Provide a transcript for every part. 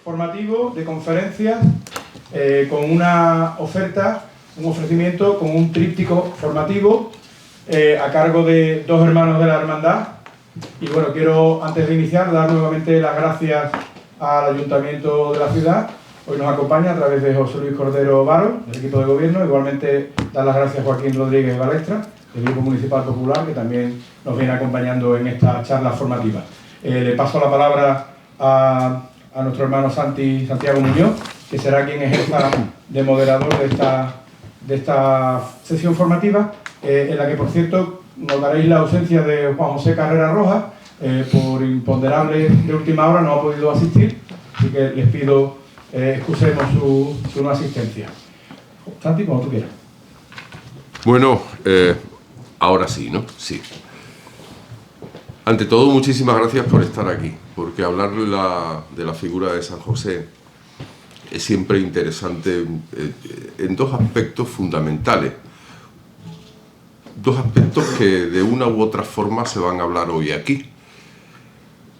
formativo de conferencias con una oferta, un ofrecimiento con un tríptico formativo a cargo de dos hermanos de la hermandad. Y bueno, quiero antes de iniciar dar nuevamente las gracias al Ayuntamiento de la ciudad. Hoy nos acompaña a través de José Luis Cordero Varo, del equipo de gobierno. Igualmente dar las gracias a Joaquín Rodríguez Balestra, del Grupo Municipal Popular, que también nos viene acompañando en esta charla formativa. Le paso la palabra a nuestro hermano Santiago Muñoz, que será quien ejerza de moderador de esta sesión formativa, en la que, por cierto, notaréis la ausencia de Juan José Carrera Rojas, por imponderable de última hora no ha podido asistir, así que les pido excusemos su no asistencia. Santi, como tú quieras. Bueno, ahora sí, ¿no? Sí. Ante todo, muchísimas gracias por estar aquí, porque hablar de la figura de San José es siempre interesante en dos aspectos fundamentales. Dos aspectos que de una u otra forma se van a hablar hoy aquí.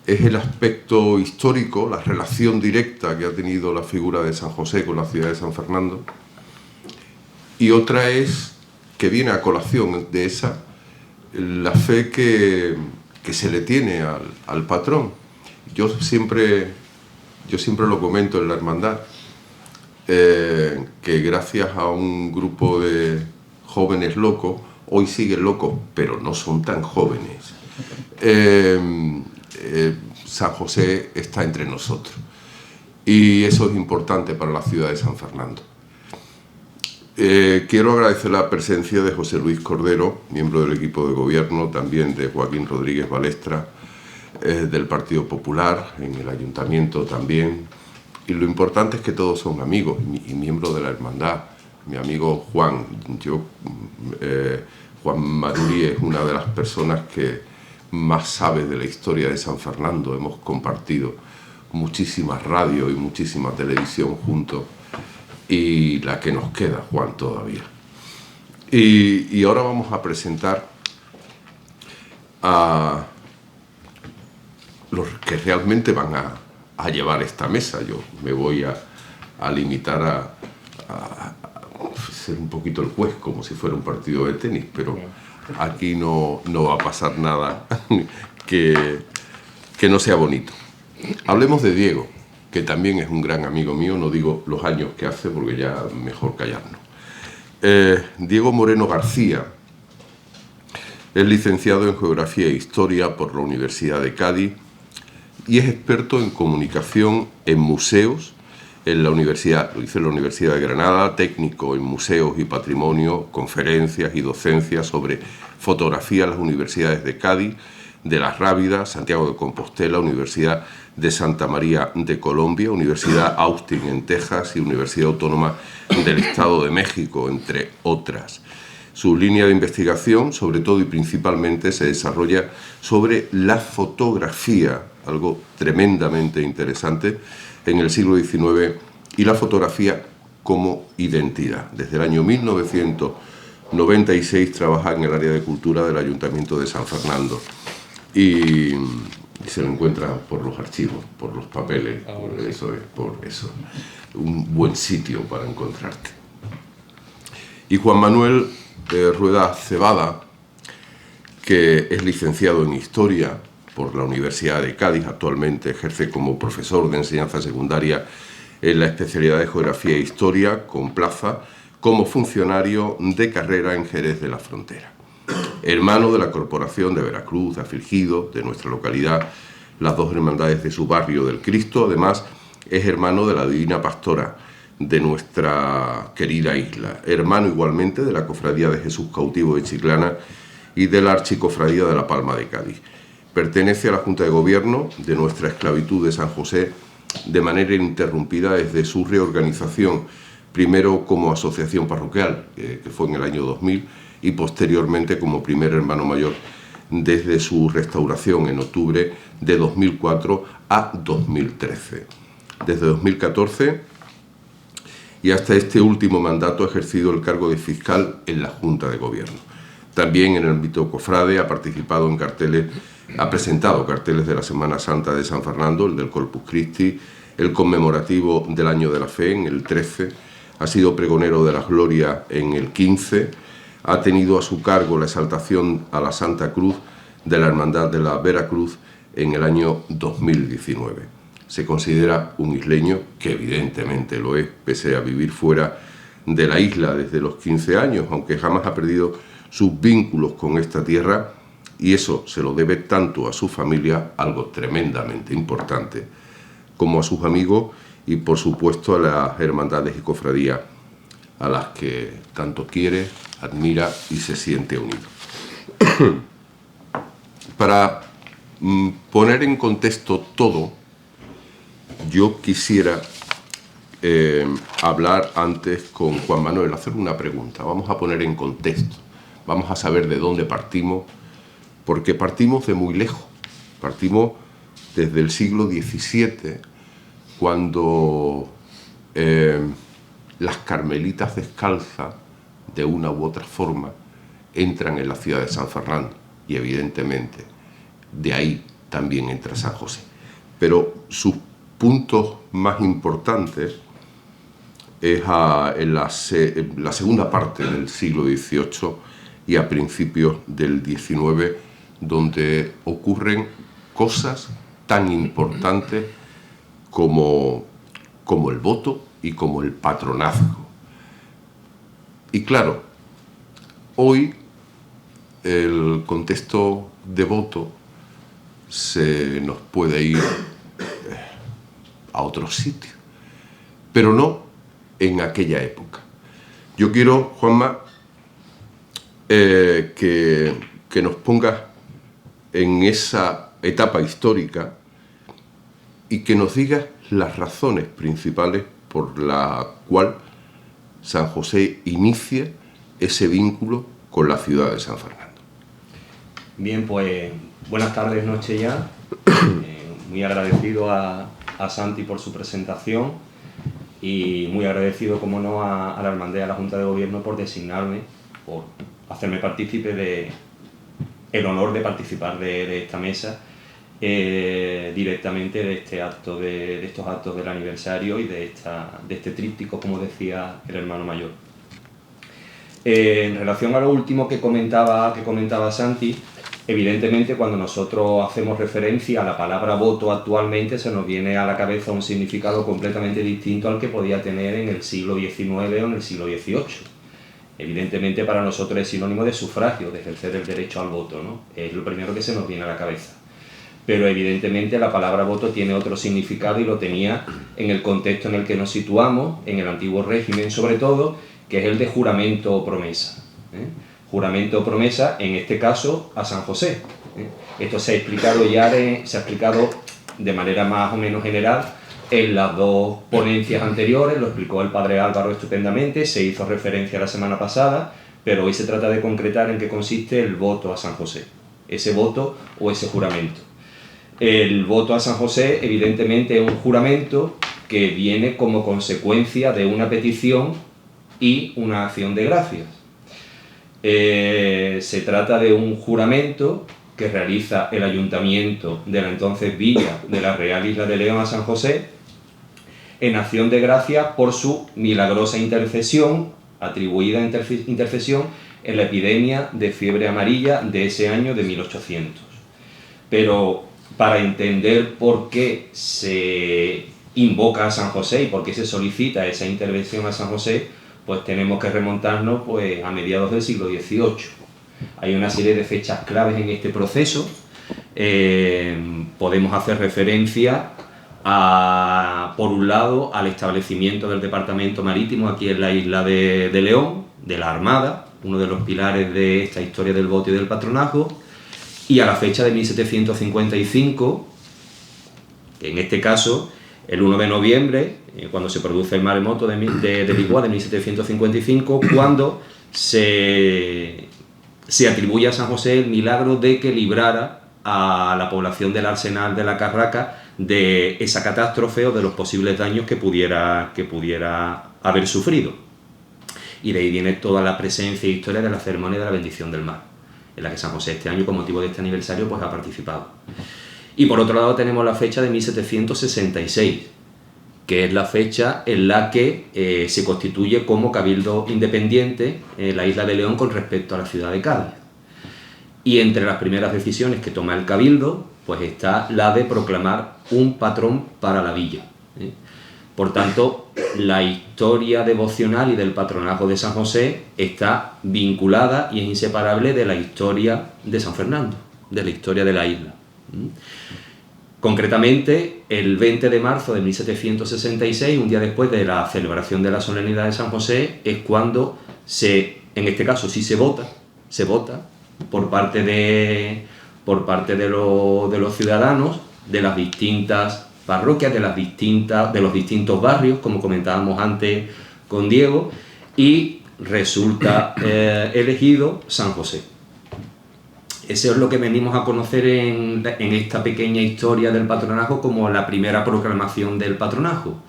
Es el aspecto histórico, la relación directa que ha tenido la figura de San José con la ciudad de San Fernando. Y otra es, que viene a colación de esa, la fe que se le tiene al patrón. Yo siempre lo comento en la hermandad, que gracias a un grupo de jóvenes locos, hoy siguen locos, pero no son tan jóvenes, San José está entre nosotros. Y eso es importante para la ciudad de San Fernando. Quiero agradecer la presencia de José Luis Cordero, miembro del equipo de gobierno, también de Joaquín Rodríguez Balestra, del Partido Popular, en el Ayuntamiento también. Y lo importante es que todos son amigos y miembros de la hermandad. Mi amigo Juan, Juan Maruri es una de las personas que más sabe de la historia de San Fernando. Hemos compartido muchísimas radios y muchísima televisión juntos, y la que nos queda, Juan, todavía. Y ahora vamos a presentar a los que realmente van a llevar esta mesa. Yo me voy a limitar a ser un poquito el juez, como si fuera un partido de tenis, pero aquí no va a pasar nada que no sea bonito. Hablemos de Diego, que también es un gran amigo mío. No digo los años que hace, porque ya mejor callarnos. Diego Moreno García es licenciado en Geografía e Historia por la Universidad de Cádiz y es experto en comunicación en museos en la universidad. Lo hizo en la Universidad de Granada, técnico en museos y patrimonio, conferencias y docencias sobre fotografía en las universidades de Cádiz, de Las Rábidas, Santiago de Compostela, Universidad de Santa María de Colombia, Universidad Austin en Texas y Universidad Autónoma del Estado de México, entre otras. Su línea de investigación, sobre todo y principalmente, se desarrolla sobre la fotografía, algo tremendamente interesante, en el siglo XIX, y la fotografía como identidad. Desde el año 1996 trabaja en el área de cultura del Ayuntamiento de San Fernando. Y se lo encuentra por los archivos, por los papeles, por eso. Un buen sitio para encontrarte. Y Juan Manuel Rueda Cebada, que es licenciado en Historia por la Universidad de Cádiz, actualmente ejerce como profesor de enseñanza secundaria en la especialidad de Geografía e Historia, con plaza como funcionario de carrera en Jerez de la Frontera. Hermano de la Corporación de Veracruz, de Afligido, de nuestra localidad, las dos hermandades de su barrio del Cristo. Además, es hermano de la Divina Pastora de nuestra querida isla. Hermano igualmente de la Cofradía de Jesús Cautivo de Chiclana y de la Archicofradía de la Palma de Cádiz. Pertenece a la Junta de Gobierno de nuestra esclavitud de San José de manera ininterrumpida desde su reorganización, primero como asociación parroquial, que fue en el año 2000, y posteriormente como primer hermano mayor desde su restauración en octubre de 2004 a 2013. Desde 2014 y hasta este último mandato ha ejercido el cargo de fiscal en la Junta de Gobierno. También en el ámbito cofrade ha participado en carteles, ha presentado carteles de la Semana Santa de San Fernando, el del Corpus Christi, el conmemorativo del Año de la Fe en el 13, ha sido pregonero de las glorias en el 15, ha tenido a su cargo la exaltación a la Santa Cruz de la Hermandad de la Veracruz en el año 2019. Se considera un isleño, que evidentemente lo es, pese a vivir fuera de la isla desde los 15 años, aunque jamás ha perdido sus vínculos con esta tierra, y eso se lo debe tanto a su familia, algo tremendamente importante, como a sus amigos y, por supuesto, a las hermandades y cofradías a las que tanto quiere, admira y se siente unido. Para poner en contexto todo, yo quisiera hablar antes con Juan Manuel, hacer una pregunta. Vamos a poner en contexto, vamos a saber de dónde partimos, porque partimos de muy lejos. Partimos desde el siglo XVII, cuando las carmelitas descalzas, de una u otra forma, entran en la ciudad de San Fernando, y evidentemente de ahí también entra San José. Pero sus puntos más importantes es en la segunda parte del siglo XVIII y a principios del XIX, donde ocurren cosas tan importantes como el voto y como el patronazgo. Y claro, hoy el contexto devoto se nos puede ir a otro sitio, pero no en aquella época. Yo quiero, Juanma, que nos pongas en esa etapa histórica y que nos digas las razones principales por la cual San José inicia ese vínculo con la ciudad de San Fernando. Bien, pues buenas tardes, noche ya. Muy agradecido a Santi por su presentación y muy agradecido, como no, a la Hermandad y a la Junta de Gobierno por designarme, por hacerme partícipe del honor de participar de esta mesa, directamente de este acto, de estos actos del aniversario y de este tríptico, como decía el hermano mayor. En relación a lo último que comentaba Santi, evidentemente cuando nosotros hacemos referencia a la palabra voto actualmente se nos viene a la cabeza un significado completamente distinto al que podía tener en el siglo XIX o en el siglo XVIII. Evidentemente para nosotros es sinónimo de sufragio, de ejercer el derecho al voto, ¿no? Es lo primero que se nos viene a la cabeza. Pero evidentemente la palabra voto tiene otro significado y lo tenía en el contexto en el que nos situamos, en el antiguo régimen sobre todo, que es el de juramento o promesa. Juramento o promesa, en este caso, a San José. Esto se ha explicado de manera más o menos general en las dos ponencias anteriores, lo explicó el padre Álvaro estupendamente, se hizo referencia la semana pasada, pero hoy se trata de concretar en qué consiste el voto a San José, ese voto o ese juramento. El voto a San José, evidentemente, es un juramento que viene como consecuencia de una petición y una acción de gracias. Se trata de un juramento que realiza el ayuntamiento de la entonces villa de la Real Isla de León a San José en acción de gracias por su milagrosa intercesión, atribuida intercesión en la epidemia de fiebre amarilla de ese año de 1800. Pero para entender por qué se invoca a San José y por qué se solicita esa intervención a San José, pues tenemos que remontarnos pues, a mediados del siglo XVIII. Hay una serie de fechas claves en este proceso. Podemos hacer referencia por un lado, al establecimiento del departamento marítimo aquí en la isla de León, de la Armada, uno de los pilares de esta historia del voto y del patronazgo, y a la fecha de 1755, que en este caso, el 1 de noviembre, cuando se produce el maremoto de Lisboa de 1755, cuando se atribuye a San José el milagro de que librara a la población del Arsenal de la Carraca de esa catástrofe o de los posibles daños que pudiera haber sufrido. Y de ahí viene toda la presencia e historia de la ceremonia de la bendición del mar, en la que San José este año, con motivo de este aniversario, pues ha participado. Y por otro lado tenemos la fecha de 1766, que es la fecha en la que se constituye como cabildo independiente la isla de León con respecto a la ciudad de Cádiz. Y entre las primeras decisiones que toma el cabildo, pues está la de proclamar un patrón para la villa. Por tanto, la historia devocional y del patronazgo de San José está vinculada y es inseparable de la historia de San Fernando, de la historia de la isla. Concretamente, el 20 de marzo de 1766, un día después de la celebración de la solemnidad de San José, es cuando en este caso sí se vota por parte de los ciudadanos de las distintas parroquias, de los distintos barrios, como comentábamos antes con Diego, y resulta elegido San José. Eso es lo que venimos a conocer en esta pequeña historia del patronazgo como la primera proclamación del patronazgo.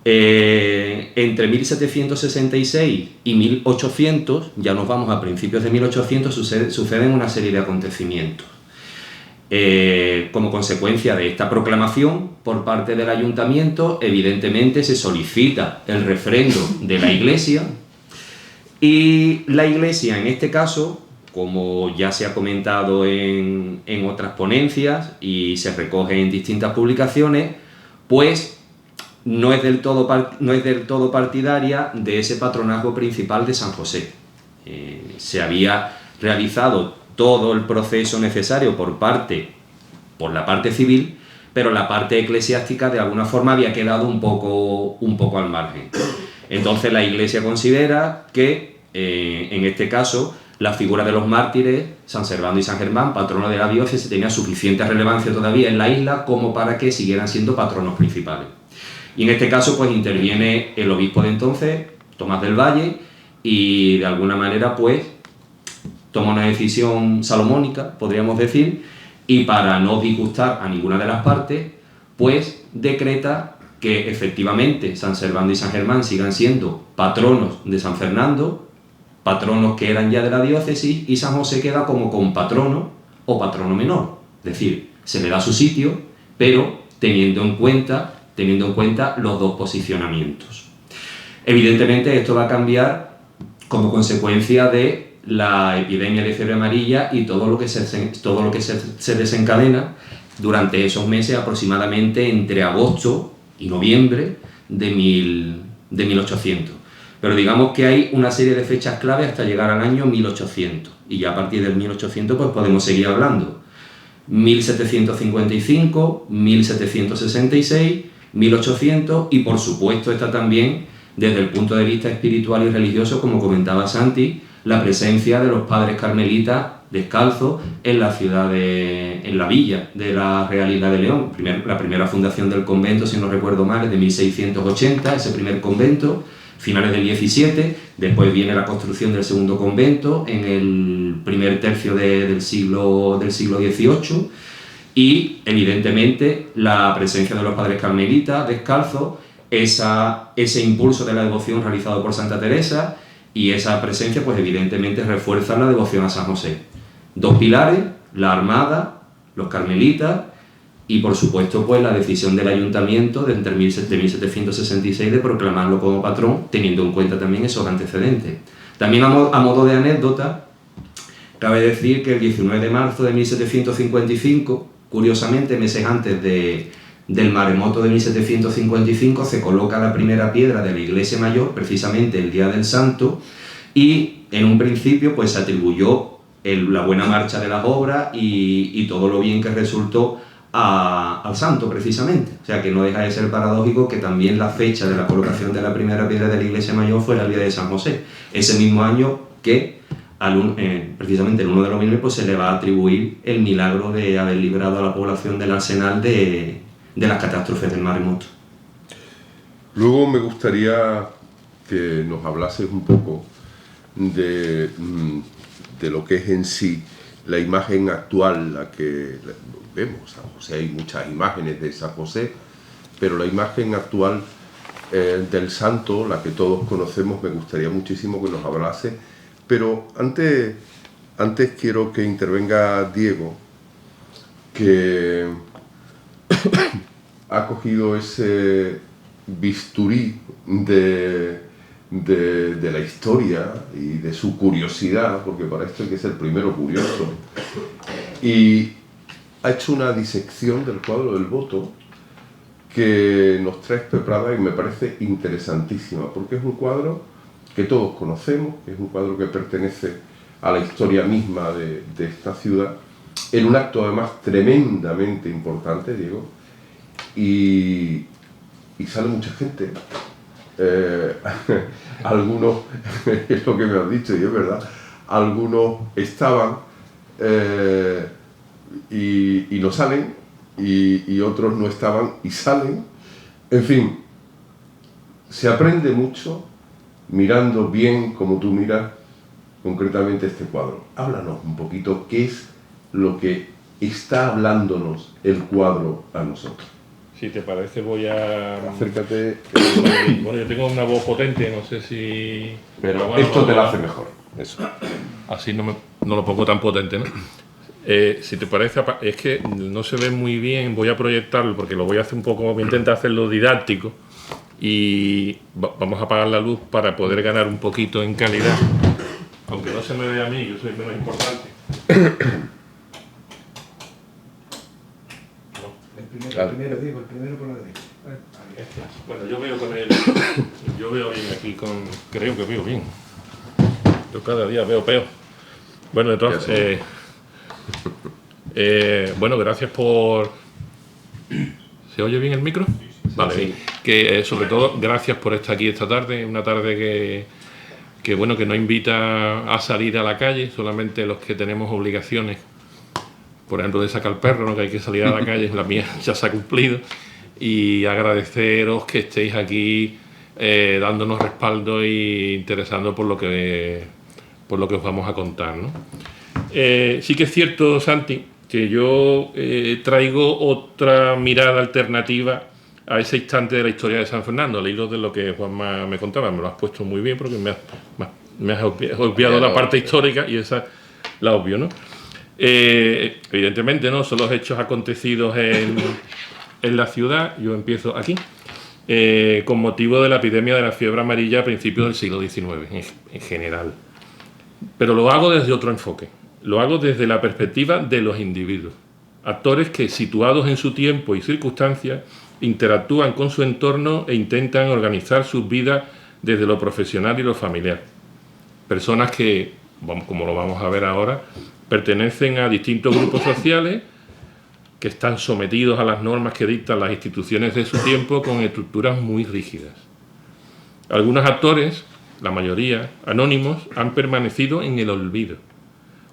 Entre 1766 y 1800, ya nos vamos a principios de 1800, suceden una serie de acontecimientos. Como consecuencia de esta proclamación por parte del ayuntamiento, evidentemente se solicita el refrendo de la Iglesia, y la Iglesia en este caso, como ya se ha comentado en otras ponencias y se recoge en distintas publicaciones, pues no es del todo partidaria de ese patronazgo principal de San José. Se había realizado todo el proceso necesario por la parte civil, pero la parte eclesiástica de alguna forma había quedado un poco al margen. Entonces la Iglesia considera que, en este caso, la figura de los mártires, San Servando y San Germán, patrono de la diócesis, tenía suficiente relevancia todavía en la isla como para que siguieran siendo patronos principales. Y en este caso pues interviene el obispo de entonces, Tomás del Valle, y de alguna manera pues toma una decisión salomónica, podríamos decir, y para no disgustar a ninguna de las partes, pues decreta que efectivamente San Servando y San Germán sigan siendo patronos de San Fernando, patronos que eran ya de la diócesis, y San José queda como compatrono o patrono menor. Es decir, se le da su sitio, pero teniendo en cuenta los dos posicionamientos. Evidentemente esto va a cambiar como consecuencia de la epidemia de fiebre amarilla y todo lo que se desencadena durante esos meses, aproximadamente entre agosto y noviembre de 1800. Pero digamos que hay una serie de fechas clave hasta llegar al año 1800, y ya a partir del 1800 pues podemos seguir hablando. 1755, 1766, 1800, y por supuesto está también, desde el punto de vista espiritual y religioso, como comentaba Santi, la presencia de los padres carmelitas descalzos en la ciudad en la villa de la Real Isla de León. La primera fundación del convento, si no recuerdo mal, es de 1680, ese primer convento, finales del 17, después viene la construcción del segundo convento en el primer tercio del siglo XVIII, y evidentemente la presencia de los padres carmelitas descalzos, ese impulso de la devoción realizado por Santa Teresa, y esa presencia pues evidentemente refuerza la devoción a San José. Dos pilares, la armada, los carmelitas, y por supuesto pues la decisión del ayuntamiento de 1766 de proclamarlo como patrón, teniendo en cuenta también esos antecedentes. También a modo de anécdota, cabe decir que el 19 de marzo de 1755, curiosamente meses antes del maremoto de 1755, se coloca la primera piedra de la iglesia mayor, precisamente el día del santo, y en un principio pues se atribuyó la buena marcha de las obras y todo lo bien que resultó al santo precisamente. O sea que no deja de ser paradójico que también la fecha de la colocación de la primera piedra de la iglesia mayor fuera el día de San José, ese mismo año que precisamente el 1 de noviembre pues se le va a atribuir el milagro de haber librado a la población del Arsenal de las catástrofes del maremoto. Luego me gustaría que nos hablases un poco de lo que es en sí la imagen actual, la que vemos. San José, hay muchas imágenes de San José, pero la imagen actual del santo, la que todos conocemos, me gustaría muchísimo que nos hablase. Pero antes quiero que intervenga Diego, que ha cogido ese bisturí de la historia y de su curiosidad, porque para esto hay que ser primero curioso, y ha hecho una disección del cuadro del voto que nos trae Prada y me parece interesantísima, porque es un cuadro que todos conocemos, que es un cuadro que pertenece a la historia misma de esta ciudad, en un acto además tremendamente importante, Diego, y sale mucha gente. Algunos, es lo que me han dicho y es verdad, algunos estaban y no salen, y otros no estaban y salen. En fin, se aprende mucho mirando bien como tú miras concretamente este cuadro. Háblanos un poquito qué es lo que está hablándonos el cuadro a nosotros. Si te parece voy a... Acércate. Bueno, yo tengo una voz potente, no sé si... Pero bueno, esto te lo hace mejor. Eso. Así no lo pongo tan potente, ¿no? Si te parece, es que no se ve muy bien, voy a proyectarlo porque lo voy a hacer un poco, voy a intentar hacerlo didáctico y vamos a apagar la luz para poder ganar un poquito en calidad. Aunque no se me vea a mí, yo soy menos importante. El primero, Diego, el primero por la derecha. Bueno, yo veo con él, yo veo bien aquí, creo que veo bien. Yo cada día veo peor. Bueno, entonces, bueno, gracias por... ¿Se oye bien el micro? Vale, sí. Que sobre todo, gracias por estar aquí esta tarde, una tarde que bueno, que no invita a salir a la calle, solamente los que tenemos obligaciones, por ejemplo, de sacar el perro, ¿no? Que hay que salir a la calle, la mía ya se ha cumplido, y agradeceros que estéis aquí dándonos respaldo e interesando por lo que os vamos a contar, ¿no? Sí que es cierto, Santi, que yo traigo otra mirada alternativa a ese instante de la historia de San Fernando, al hilo de lo que Juanma me contaba. Me lo has puesto muy bien porque me has obviado la parte histórica y esa la obvio, ¿no? Evidentemente no son los hechos acontecidos en la ciudad. Yo empiezo aquí, con motivo de la epidemia de la fiebre amarilla a principios del siglo XIX en general, pero lo hago desde otro enfoque, lo hago desde la perspectiva de los individuos, actores que, situados en su tiempo y circunstancias, interactúan con su entorno e intentan organizar sus vidas desde lo profesional y lo familiar. Personas que, como lo vamos a ver ahora, pertenecen a distintos grupos sociales que están sometidos a las normas que dictan las instituciones de su tiempo con estructuras muy rígidas. Algunos actores, la mayoría anónimos, han permanecido en el olvido.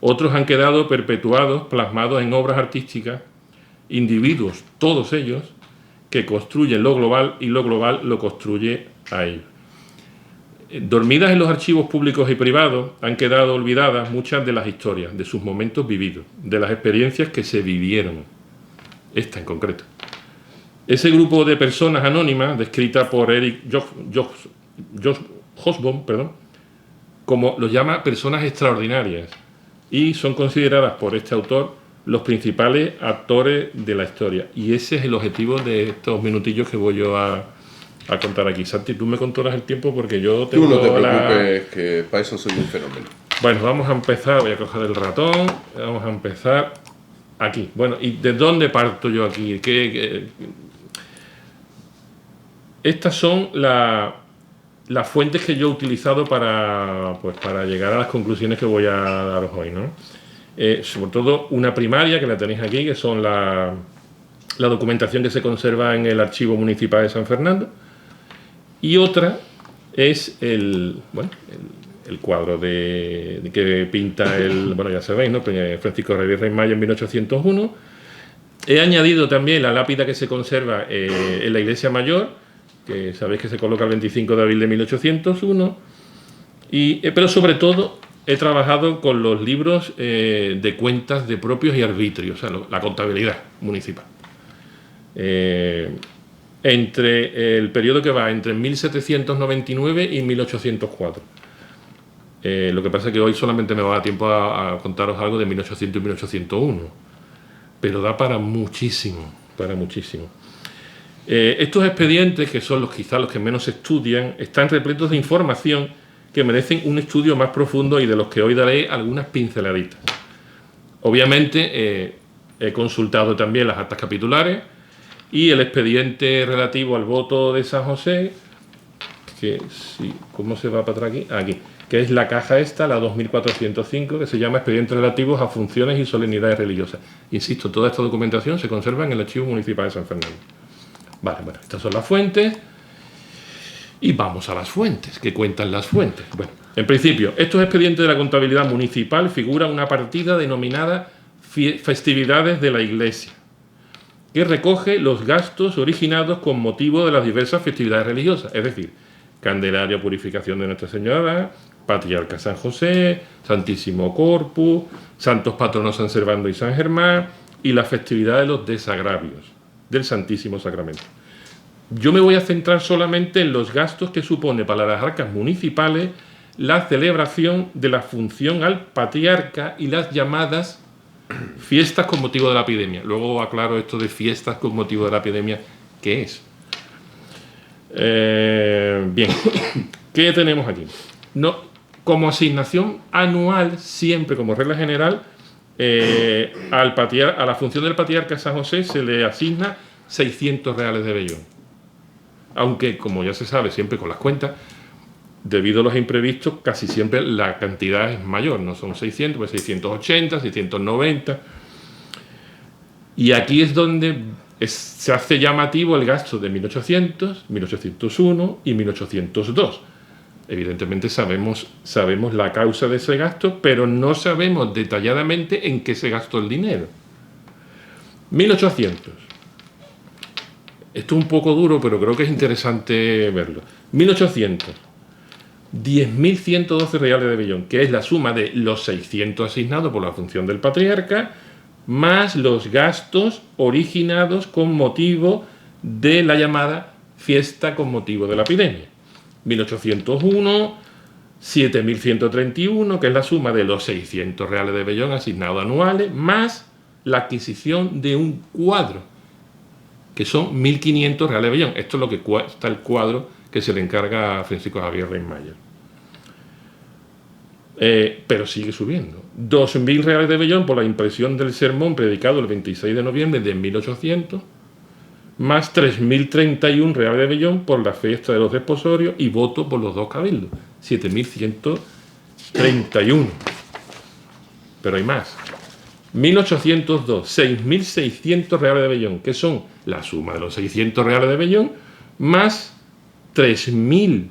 Otros han quedado perpetuados, plasmados en obras artísticas, individuos, todos ellos, que construyen lo global y lo global lo construye a ellos. Dormidas en los archivos públicos y privados han quedado olvidadas muchas de las historias, de sus momentos vividos, de las experiencias que se vivieron, esta en concreto. Ese grupo de personas anónimas, descrita por Eric Hobsbawm, como los llama personas extraordinarias, y son consideradas por este autor los principales actores de la historia. Y ese es el objetivo de estos minutillos que voy yo a contar aquí. Santi, tú me controlas el tiempo porque yo tengo... Tú no te preocupes, que para eso soy un fenómeno. Bueno, vamos a empezar, voy a coger el ratón, vamos a empezar aquí. Bueno, ¿y de dónde parto yo aquí? Estas son las fuentes que yo he utilizado para llegar a las conclusiones que voy a daros hoy, ¿no? Sobre todo una primaria, que la tenéis aquí, que son la documentación que se conserva en el Archivo Municipal de San Fernando, y otra es el cuadro que pinta bueno, ya sabéis, ¿no? Francisco Rey Maya en 1801. He añadido también la lápida que se conserva en la Iglesia Mayor, que sabéis que se coloca el 25 de abril de 1801, pero sobre todo he trabajado con los libros de cuentas de propios y arbitrios, o sea, la contabilidad municipal. Entre el periodo que va entre 1799 y 1804. Lo que pasa es que hoy solamente me va a dar tiempo a contaros algo de 1800 y 1801, pero da para muchísimo, para muchísimo. Estos expedientes, que son quizás los que menos se estudian, están repletos de información que merecen un estudio más profundo y de los que hoy daré algunas pinceladitas. Obviamente, he consultado también las actas capitulares y el expediente relativo al voto de San José, que sí, ¿cómo se va para atrás aquí? Aquí, que es la caja esta, la 2405, que se llama Expedientes relativos a funciones y solemnidades religiosas. Insisto, toda esta documentación se conserva en el Archivo Municipal de San Fernando. Vale, bueno, estas son las fuentes. Y vamos a las fuentes, que cuentan las fuentes. Bueno, en principio, estos expedientes de la contabilidad municipal figuran una partida denominada Festividades de la Iglesia, que recoge los gastos originados con motivo de las diversas festividades religiosas, es decir, Candelaria, Purificación de Nuestra Señora, Patriarca San José, Santísimo Corpus, Santos Patronos San Servando y San Germán, y la festividad de los desagravios del Santísimo Sacramento. Yo me voy a centrar solamente en los gastos que supone para las arcas municipales la celebración de la función al patriarca y las llamadas fiestas con motivo de la epidemia. Luego aclaro esto de fiestas con motivo de la epidemia, ¿qué es? Bien, ¿qué tenemos aquí? Como asignación anual, siempre como regla general, a la función del patriarca San José se le asigna 600 reales de vellón. Aunque, como ya se sabe, siempre con las cuentas, debido a los imprevistos, casi siempre la cantidad es mayor, no son 600, pues 680, 690. Y aquí es donde se hace llamativo el gasto de 1800, 1801 y 1802. Evidentemente sabemos la causa de ese gasto, pero no sabemos detalladamente en qué se gastó el dinero. 1800. Esto es un poco duro, pero creo que es interesante verlo. 1800. 10.112 reales de vellón, que es la suma de los 600 asignados por la función del patriarca, más los gastos originados con motivo de la llamada fiesta con motivo de la epidemia. 1801, 7.131, que es la suma de los 600 reales de vellón asignados anuales, más la adquisición de un cuadro, que son 1.500 reales de vellón. Esto es lo que cuesta el cuadro que se le encarga a Francisco Javier Reinmayer. Pero sigue subiendo. 2.000 reales de vellón por la impresión del sermón predicado el 26 de noviembre de 1800, más 3.031 reales de vellón por la fiesta de los desposorios y voto por los dos cabildos, 7.131. Pero hay más. 1802, 6.600 reales de vellón, que son la suma de los 600 reales de vellón, más 3.000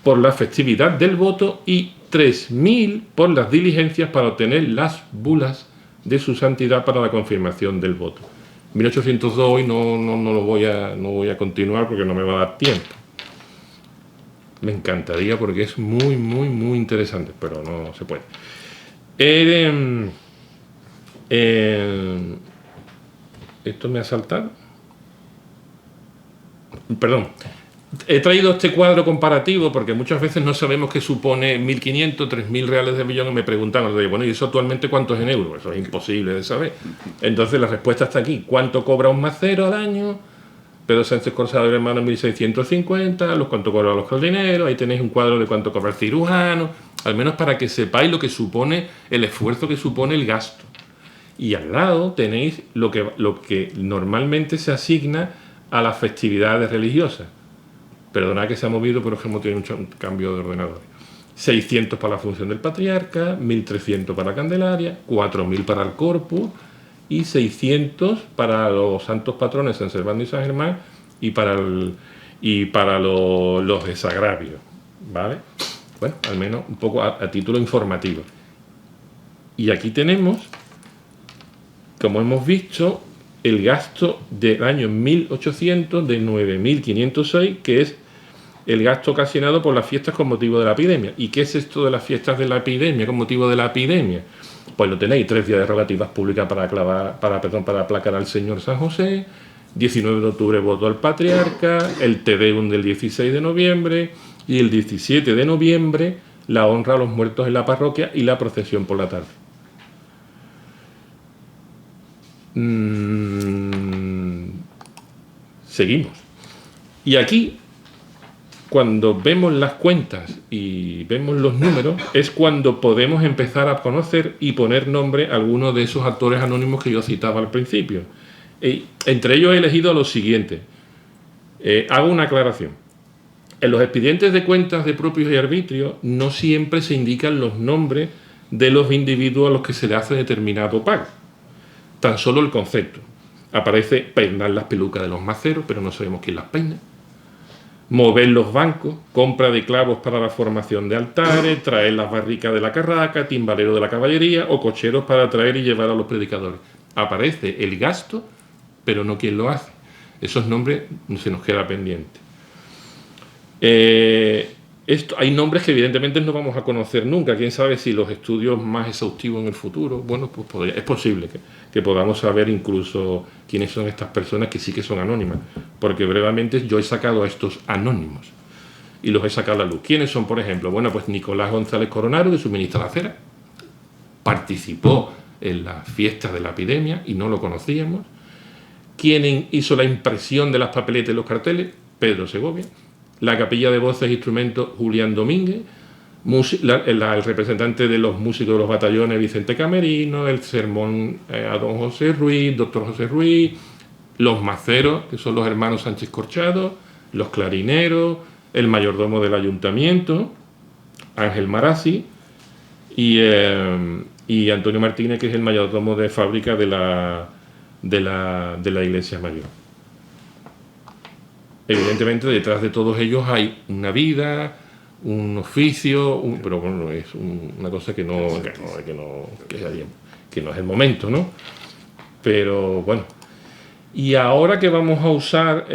por la festividad del voto y 3.000 por las diligencias para obtener las bulas de su santidad para la confirmación del voto. 1802 hoy no voy a continuar porque no me va a dar tiempo. Me encantaría porque es muy, muy, muy interesante, pero no se puede. Esto me ha saltado. Perdón. He traído este cuadro comparativo porque muchas veces no sabemos qué supone 1.500, 3.000 reales de vellón y me preguntan, bueno, ¿y eso actualmente cuánto es en euros? Eso es imposible de saber. Entonces la respuesta está aquí. ¿Cuánto cobra un macero al año? Pedro Sánchez Corsado y hermano 1.650, cuánto cobran los jardineros, ahí tenéis un cuadro de cuánto cobra el cirujano, al menos para que sepáis lo que supone, el esfuerzo que supone el gasto. Y al lado tenéis lo que normalmente se asigna a las festividades religiosas. Perdonad que se ha movido, pero es que hemos tenido un cambio de ordenador. 600 para la función del patriarca, 1.300 para la Candelaria, 4.000 para el Corpus y 600 para los santos patrones San Servando y San Germán y para los desagravios, ¿vale? Bueno, al menos un poco a título informativo. Y aquí tenemos, como hemos visto, el gasto del año 1800 de 9.506, que es el gasto ocasionado por las fiestas con motivo de la epidemia. ¿Y qué es esto de las fiestas de la epidemia con motivo de la epidemia? Pues lo tenéis, 3 días de rogativas públicas para aplacar al Señor San José, 19 de octubre voto al patriarca, el Te Deum del 16 de noviembre y el 17 de noviembre la honra a los muertos en la parroquia y la procesión por la tarde. Seguimos. Y aquí, cuando vemos las cuentas y vemos los números, es cuando podemos empezar a conocer y poner nombre a algunos de esos actores anónimos que yo citaba al principio. Entre ellos he elegido los siguientes. Hago una aclaración. En los expedientes de cuentas de propios y arbitrios no siempre se indican los nombres de los individuos a los que se le hace determinado pago. Tan solo el concepto. Aparece peinar las pelucas de los maceros, pero no sabemos quién las peina. Mover los bancos, compra de clavos para la formación de altares, traer las barricas de la carraca, timbalero de la caballería o cocheros para traer y llevar a los predicadores. Aparece el gasto, pero no quién lo hace. Esos nombres se nos queda pendiente. Hay nombres que evidentemente no vamos a conocer nunca. Quién sabe si los estudios más exhaustivos en el futuro, bueno, pues es posible que podamos saber incluso quiénes son estas personas que sí que son anónimas, porque brevemente yo he sacado a estos anónimos y los he sacado a la luz. ¿Quiénes son, por ejemplo? Bueno, pues Nicolás González Coronado, que suministra la cera, participó en las fiestas de la epidemia y no lo conocíamos. ¿Quién hizo la impresión de las papeletas y los carteles? Pedro Segovia. La capilla de voces e instrumentos, Julián Domínguez. El representante de los músicos de los batallones, Vicente Camerino. El sermón a don José Ruiz, doctor José Ruiz. Los maceros, que son los hermanos Sánchez Corchado. Los clarineros. El mayordomo del ayuntamiento, Ángel Marazzi. Y Antonio Martínez, que es el mayordomo de fábrica de la Iglesia Mayor. Evidentemente, detrás de todos ellos hay una vida, un oficio, pero bueno, es una cosa que no es el momento, ¿no? Pero bueno. Y ahora que vamos a usar,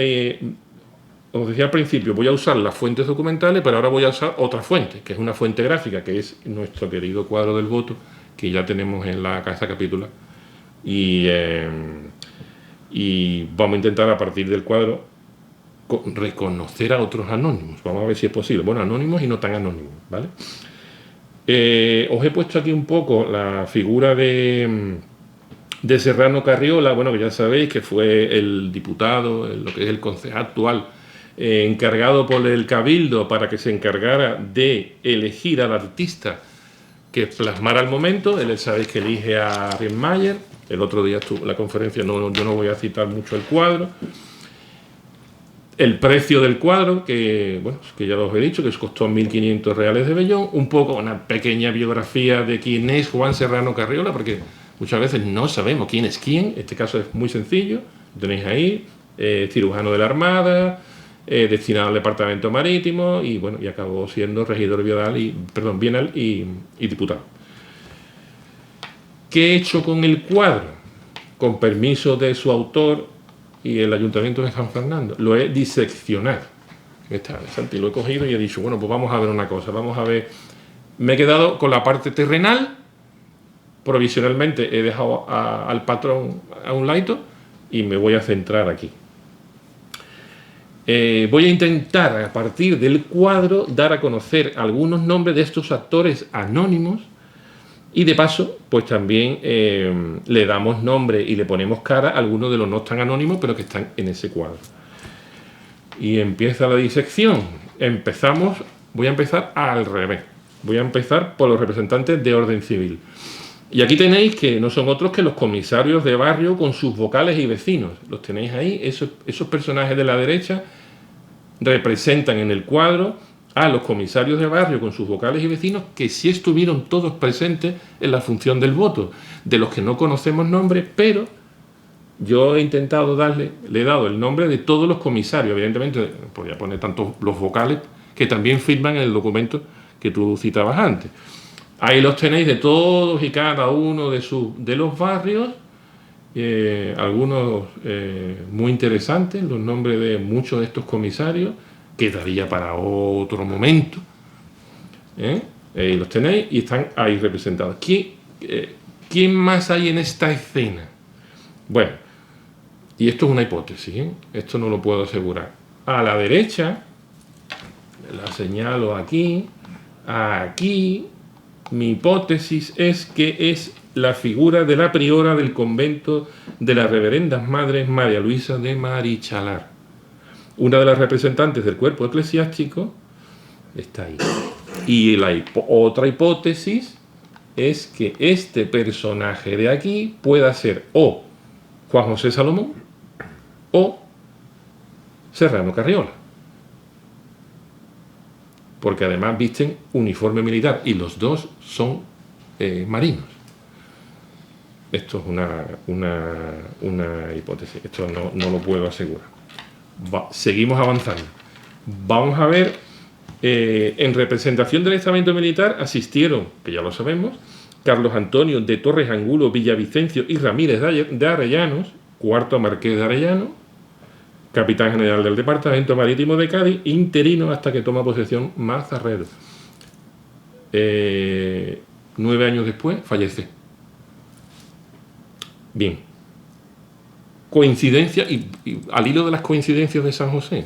os decía al principio, voy a usar las fuentes documentales, pero ahora voy a usar otra fuente, que es una fuente gráfica, que es nuestro querido cuadro del voto, que ya tenemos en la casa capitular. Y vamos a intentar a partir del cuadro reconocer a otros anónimos. Vamos a ver si es posible. Bueno, anónimos y no tan anónimos, ¿vale? Os he puesto aquí un poco la figura de Serrano Carriola, bueno, que ya sabéis que fue el diputado, lo que es el concejal actual, encargado por el Cabildo para que se encargara de elegir al artista que plasmara el momento. Él sabéis que elige a Rienmayer. El otro día estuvo en la conferencia, yo no voy a citar mucho el cuadro. El precio del cuadro, que ya os he dicho, que costó 1.500 reales de vellón. Un poco una pequeña biografía de quién es Juan Serrano Carriola, porque muchas veces no sabemos quién es quién. Este caso es muy sencillo, lo tenéis ahí, cirujano de la Armada, destinado al departamento marítimo y bueno, y acabó siendo regidor bienal y diputado. ¿Qué he hecho con el cuadro? Con permiso de su autor y el Ayuntamiento de San Fernando, lo he diseccionado. Y lo he cogido y he dicho, bueno, pues vamos a ver una cosa, vamos a ver. Me he quedado con la parte terrenal, provisionalmente he dejado al patrón a un ladito y me voy a centrar aquí. Voy a intentar, a partir del cuadro, dar a conocer algunos nombres de estos actores anónimos y de paso, pues también le damos nombre y le ponemos cara a algunos de los no tan anónimos, pero que están en ese cuadro. Y empieza la disección. Voy a empezar al revés. Voy a empezar por los representantes de orden civil. Y aquí tenéis que no son otros que los comisarios de barrio con sus vocales y vecinos. Los tenéis ahí. Esos personajes de la derecha representan en el cuadro a los comisarios de barrio con sus vocales y vecinos que sí estuvieron todos presentes en la función del voto, de los que no conocemos nombres, pero yo he intentado le he dado el nombre de todos los comisarios. Evidentemente podría poner tanto los vocales que también firman en el documento que tú citabas antes. Ahí los tenéis de todos y cada uno de los barrios, algunos muy interesantes, los nombres de muchos de estos comisarios, quedaría para otro momento. Los tenéis y están ahí representados. ¿Quién más hay en esta escena? Bueno, y esto es una hipótesis, esto no lo puedo asegurar. A la derecha, la señalo aquí, mi hipótesis es que es la figura de la priora del convento de las Reverendas Madres María Luisa de Marichalar. Una de las representantes del cuerpo eclesiástico está ahí. Y la otra hipótesis es que este personaje de aquí pueda ser o Juan José Salomón o Serrano Carriola. Porque además visten uniforme militar y los dos son marinos. Esto es una hipótesis, esto no lo puedo asegurar. Seguimos avanzando. Vamos a ver, en representación del estamento militar asistieron, que ya lo sabemos, Carlos Antonio de Torres Angulo, Villavicencio y Ramírez de Arellanos, cuarto marqués de Arellano, capitán general del Departamento Marítimo de Cádiz, interino hasta que toma posesión Mazarredo. 9 años después fallece. Bien. Coincidencia, y al hilo de las coincidencias de San José,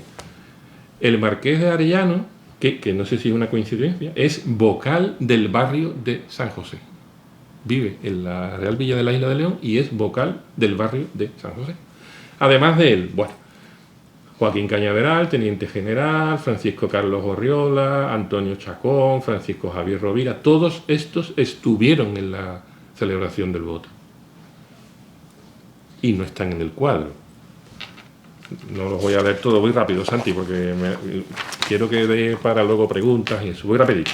el marqués de Arellano, que no sé si es una coincidencia, es vocal del barrio de San José. Vive en la Real Villa de la Isla de León y es vocal del barrio de San José. Además de él, bueno, Joaquín Cañaveral, teniente general, Francisco Carlos Orriola, Antonio Chacón, Francisco Javier Rovira, todos estos estuvieron en la celebración del voto. Y no están en el cuadro. No los voy a leer todo muy rápido, Santi, porque quiero que dé para luego preguntas y eso. Voy rapidito.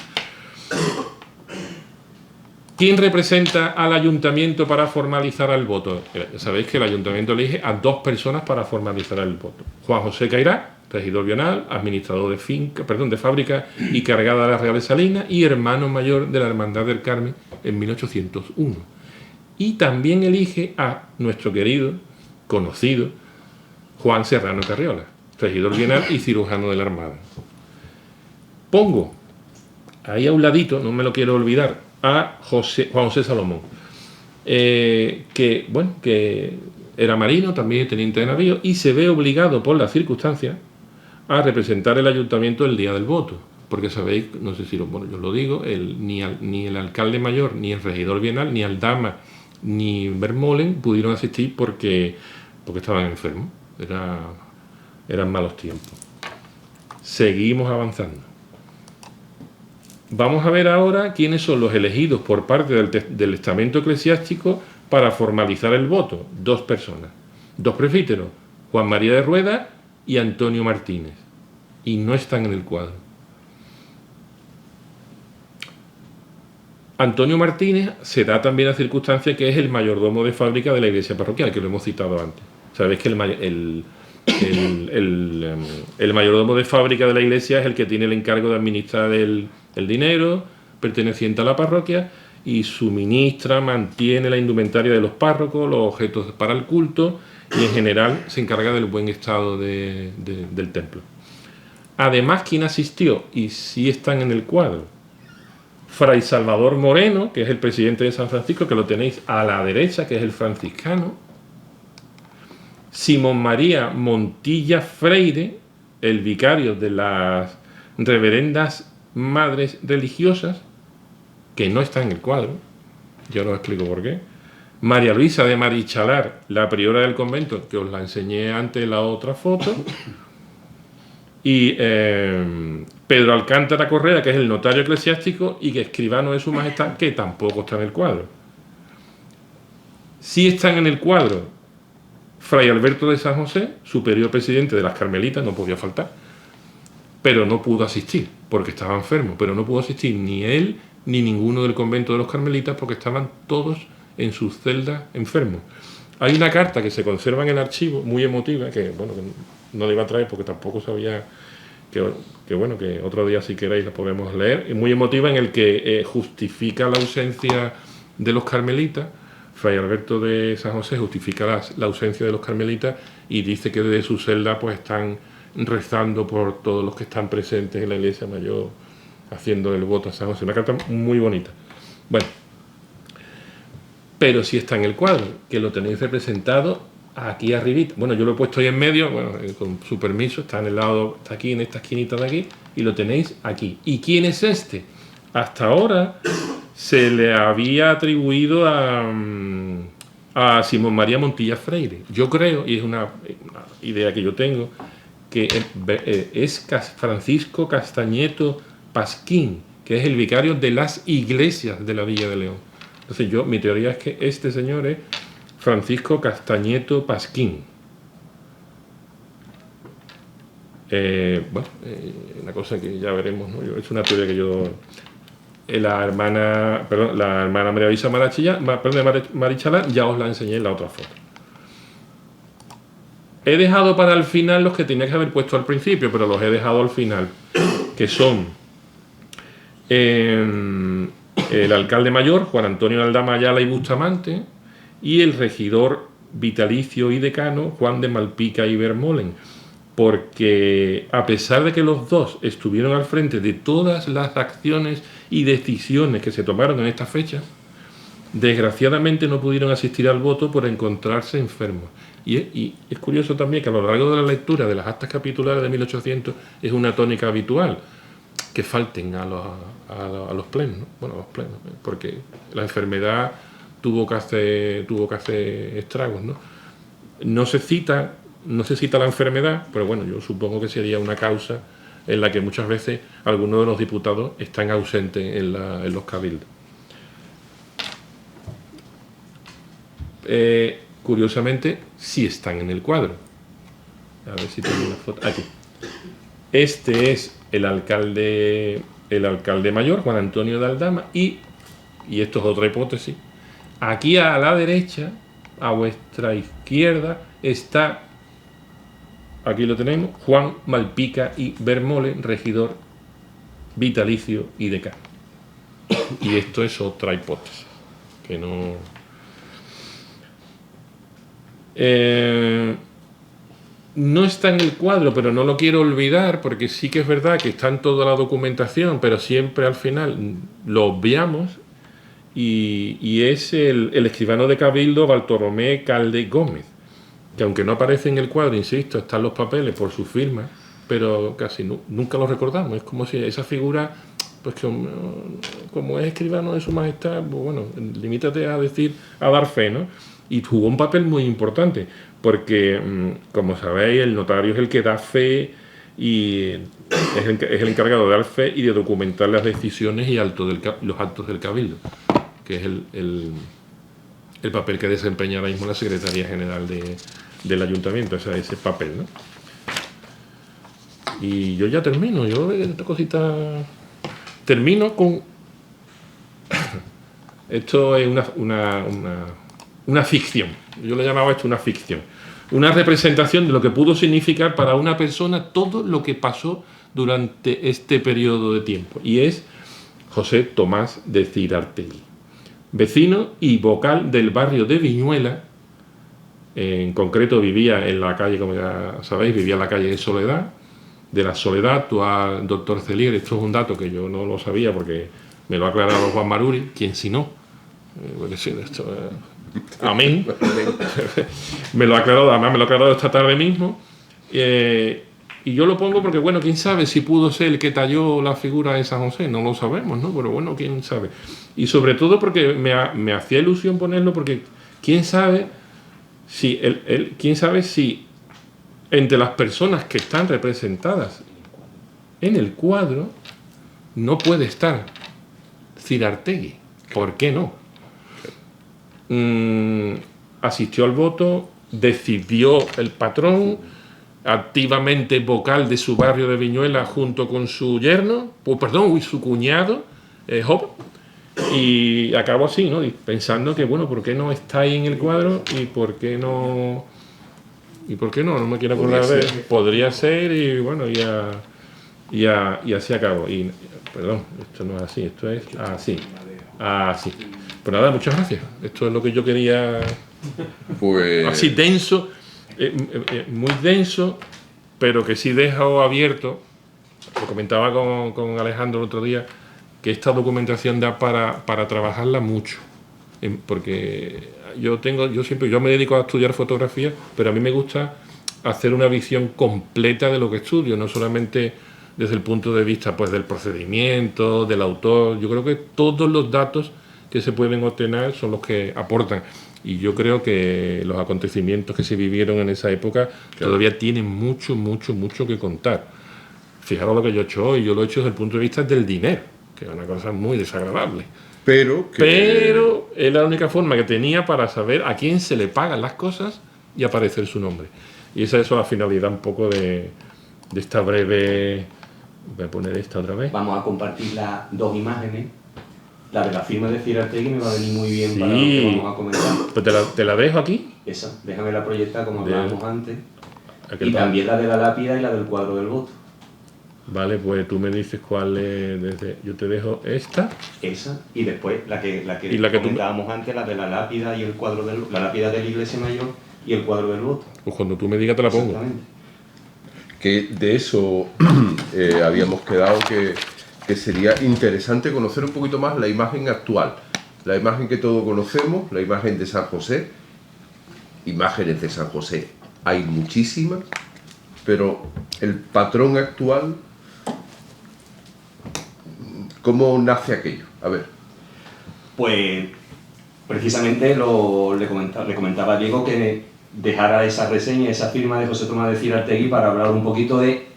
¿Quién representa al ayuntamiento para formalizar el voto? Sabéis que el ayuntamiento elige a 2 personas para formalizar el voto. Juan José Cairá, regidor bienal, administrador de fábrica y cargada de las Reales Salinas, y hermano mayor de la Hermandad del Carmen en 1801. Y también elige a nuestro querido, conocido, Juan Serrano Carriola, regidor bienal y cirujano de la Armada. Pongo ahí a un ladito, no me lo quiero olvidar, a Juan José Salomón, que era marino, también teniente de navío, y se ve obligado por las circunstancias a representar el ayuntamiento el día del voto. Porque sabéis, no sé si yo os lo digo, ni el alcalde mayor, ni el regidor bienal, ni Aldama, ni Vermolen pudieron asistir porque estaban enfermos. Eran malos tiempos. Seguimos avanzando. Vamos a ver ahora quiénes son los elegidos por parte del estamento eclesiástico para formalizar el voto. 2 personas, 2 presbíteros, Juan María de Rueda y Antonio Martínez. Y no están en el cuadro. Antonio Martínez se da también la circunstancia que es el mayordomo de fábrica de la iglesia parroquial, que lo hemos citado antes. Sabéis que el mayordomo de fábrica de la iglesia es el que tiene el encargo de administrar el dinero perteneciente a la parroquia y suministra, mantiene la indumentaria de los párrocos, los objetos para el culto y en general se encarga del buen estado del templo. Además, ¿quién asistió? Y sí están en el cuadro. Fray Salvador Moreno, que es el presidente de San Francisco, que lo tenéis a la derecha, que es el franciscano. Simón María Montilla Freire, el vicario de las reverendas madres religiosas, que no está en el cuadro, yo os explico por qué. María Luisa de Marichalar, la priora del convento, que os la enseñé antes en la otra foto. Y Pedro Alcántara Correa, que es el notario eclesiástico y que escribano de su majestad, que tampoco está en el cuadro. Sí están en el cuadro Fray Alberto de San José, superior presidente de las Carmelitas, no podía faltar, pero no pudo asistir porque estaba enfermo, pero no pudo asistir ni él ni ninguno del convento de los Carmelitas porque estaban todos en sus celdas enfermos. Hay una carta que se conserva en el archivo, muy emotiva, que no la iba a traer porque tampoco sabía que otro día si queréis la podemos leer, muy emotiva, en el que justifica la ausencia de los carmelitas. Fray Alberto de San José justifica la ausencia de los carmelitas y dice que desde su celda pues están rezando por todos los que están presentes en la iglesia mayor, haciendo el voto a San José. Una carta muy bonita. Bueno, pero sí está en el cuadro, que lo tenéis representado aquí arribita. Bueno, yo lo he puesto ahí en medio, con su permiso, está en el lado, está aquí en esta esquinita de aquí, y lo tenéis aquí. ¿Y quién es este? Hasta ahora se le había atribuido a Simón María Montilla Freire. Yo creo, y es una idea que yo tengo, que es Francisco Castañeto Pasquín, que es el vicario de las iglesias de la Villa de León. Entonces mi teoría es que este señor es Francisco Castañeto Pasquín. Una cosa que ya veremos, ¿no? Es una teoría que yo... La hermana María Luisa Marichalá ya os la enseñé en la otra foto. He dejado para el final los que tenía que haber puesto al principio, pero los he dejado al final, que son el alcalde mayor, Juan Antonio Aldama Ayala y Bustamante, y el regidor vitalicio y decano, Juan de Malpica y Vermolen, porque a pesar de que los dos estuvieron al frente de todas las acciones y decisiones que se tomaron en esta fecha, desgraciadamente no pudieron asistir al voto por encontrarse enfermos. Y es curioso también que a lo largo de la lectura de las actas capitulares de 1800 es una tónica habitual que falten a los plenos, ¿no? Bueno, a los plenos, porque la enfermedad tuvo que hacer estragos, ¿no? No se cita la enfermedad, pero bueno, yo supongo que sería una causa en la que muchas veces algunos de los diputados están ausentes en los cabildos. Curiosamente, sí están en el cuadro. A ver si tengo una foto. Aquí. Este es el alcalde mayor, Juan Antonio de Aldama, y esto es otra hipótesis. Aquí a la derecha, a vuestra izquierda, está, aquí lo tenemos, Juan Malpica y Vermolen, regidor vitalicio y decano. Y esto es otra hipótesis, que no... no está en el cuadro, pero no lo quiero olvidar, porque sí que es verdad que está en toda la documentación, pero siempre al final lo obviamos, y es el escribano de Cabildo Bartolomé Calde Gómez, que aunque no aparece en el cuadro, insisto, están los papeles por su firma, pero casi nunca lo recordamos. Es como si esa figura, pues como es escribano de su majestad, pues bueno, limítate a dar fe, ¿no? Y jugó un papel muy importante, porque, como sabéis, el notario es el que da fe y es el encargado de dar fe y de documentar las decisiones y los actos del Cabildo, que es el papel que desempeña ahora mismo la Secretaría General del Ayuntamiento, ese papel, ¿no? Y yo ya termino, esta cosita... Termino con... Esto es una ficción. Yo le llamaba esto una ficción. Una representación de lo que pudo significar para una persona todo lo que pasó durante este periodo de tiempo. Y es José Tomás de Cirartegui, vecino y vocal del barrio de Viñuela. En concreto vivía en la calle, como ya sabéis, vivía en la calle de Soledad, de la Soledad, actual doctor Celier. Esto es un dato que yo no lo sabía porque me lo ha aclarado Juan Maruri, quien si no. Amén. Me lo ha aclarado, además me lo ha aclarado esta tarde mismo. Y yo lo pongo porque, bueno, quién sabe si pudo ser el que talló la figura de San José, no lo sabemos, ¿no? Pero bueno, quién sabe. Y sobre todo porque me hacía ilusión ponerlo, porque quién sabe si entre las personas que están representadas en el cuadro no puede estar Cirartegui. ¿Por qué no? Asistió al voto, decidió el patrón, activamente vocal de su barrio de Viñuela junto con su yerno, su cuñado, Job, y acabó así, ¿no? Y pensando que, bueno, ¿por qué no está ahí en el cuadro? ¿Y por qué no? No me quiero acordar de... Podría ser, y bueno, y así acabó. Y, perdón, esto no es así, esto es así. Así. Pues nada, muchas gracias. Esto es lo que yo quería. Pues... Así denso, muy denso, pero que sí dejo abierto. Lo comentaba con Alejandro el otro día, que esta documentación da para trabajarla mucho. Porque yo me dedico a estudiar fotografía, pero a mí me gusta hacer una visión completa de lo que estudio, no solamente desde el punto de vista, pues, del procedimiento, del autor. Yo creo que todos los datos que se pueden obtener son los que aportan. Y yo creo que los acontecimientos que se vivieron en esa época todavía tienen mucho que contar. Fijaros lo que yo he hecho hoy, yo lo he hecho desde el punto de vista del dinero, que es una cosa muy desagradable. Pero es la única forma que tenía para saber a quién se le pagan las cosas y aparecer su nombre. Y esa es la finalidad un poco de esta breve... Voy a poner esta otra vez. Vamos a compartir las dos imágenes. La de la firma de Cirartegui me va a venir muy bien Sí. para lo que vamos a comentar. Pues te la dejo aquí. Esa, déjame la proyectar como hablábamos antes. Aquel Y también la de la lápida y la del cuadro del voto. Vale, pues tú me dices cuál es. Yo te dejo esta. Esa, y después la que Y la que tú- comentábamos antes, la de la lápida y el cuadro la lápida de la iglesia mayor y el cuadro del voto. Pues cuando tú me digas te la pongo. Exactamente. que de eso habíamos quedado que sería interesante conocer un poquito más la imagen actual, la imagen que todos conocemos, la imagen de San José. Imágenes de San José hay muchísimas, pero el patrón actual, ¿cómo nace aquello? A ver. Pues precisamente le comentaba a Diego que dejara esa reseña, esa firma de José Tomás de Cirartegui para hablar un poquito de